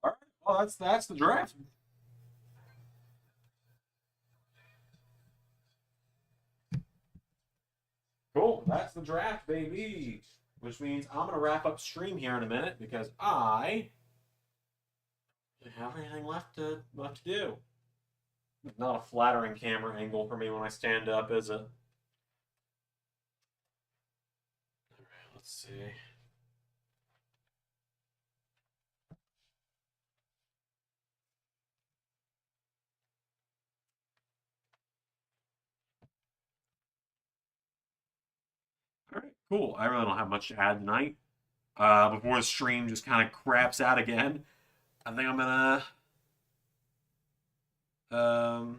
All right, well that's the draft. Cool, that's the draft, baby. Which means I'm gonna wrap up stream here in a minute because I don't have anything left to do. Not a flattering camera angle for me when I stand up, is it? All right, let's see. All right, cool. I really don't have much to add tonight. Before the stream just kind of craps out again, I think I'm gonna oh,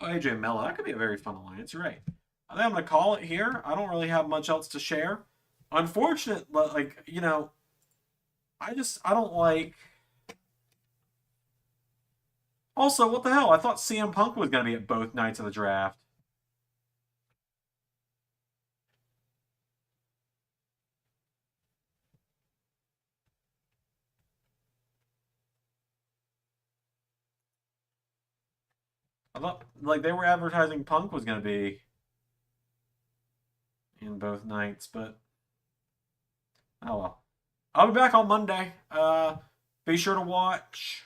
AJ Mello. That could be a very fun alliance. You're right. I think I'm gonna call it here. I don't really have much else to share. Unfortunate, but like I don't like. Also, what the hell? I thought CM Punk was gonna be at both nights of the draft. I thought like they were advertising Punk was going to be in both nights, but oh well. I'll be back on Monday. Be sure to watch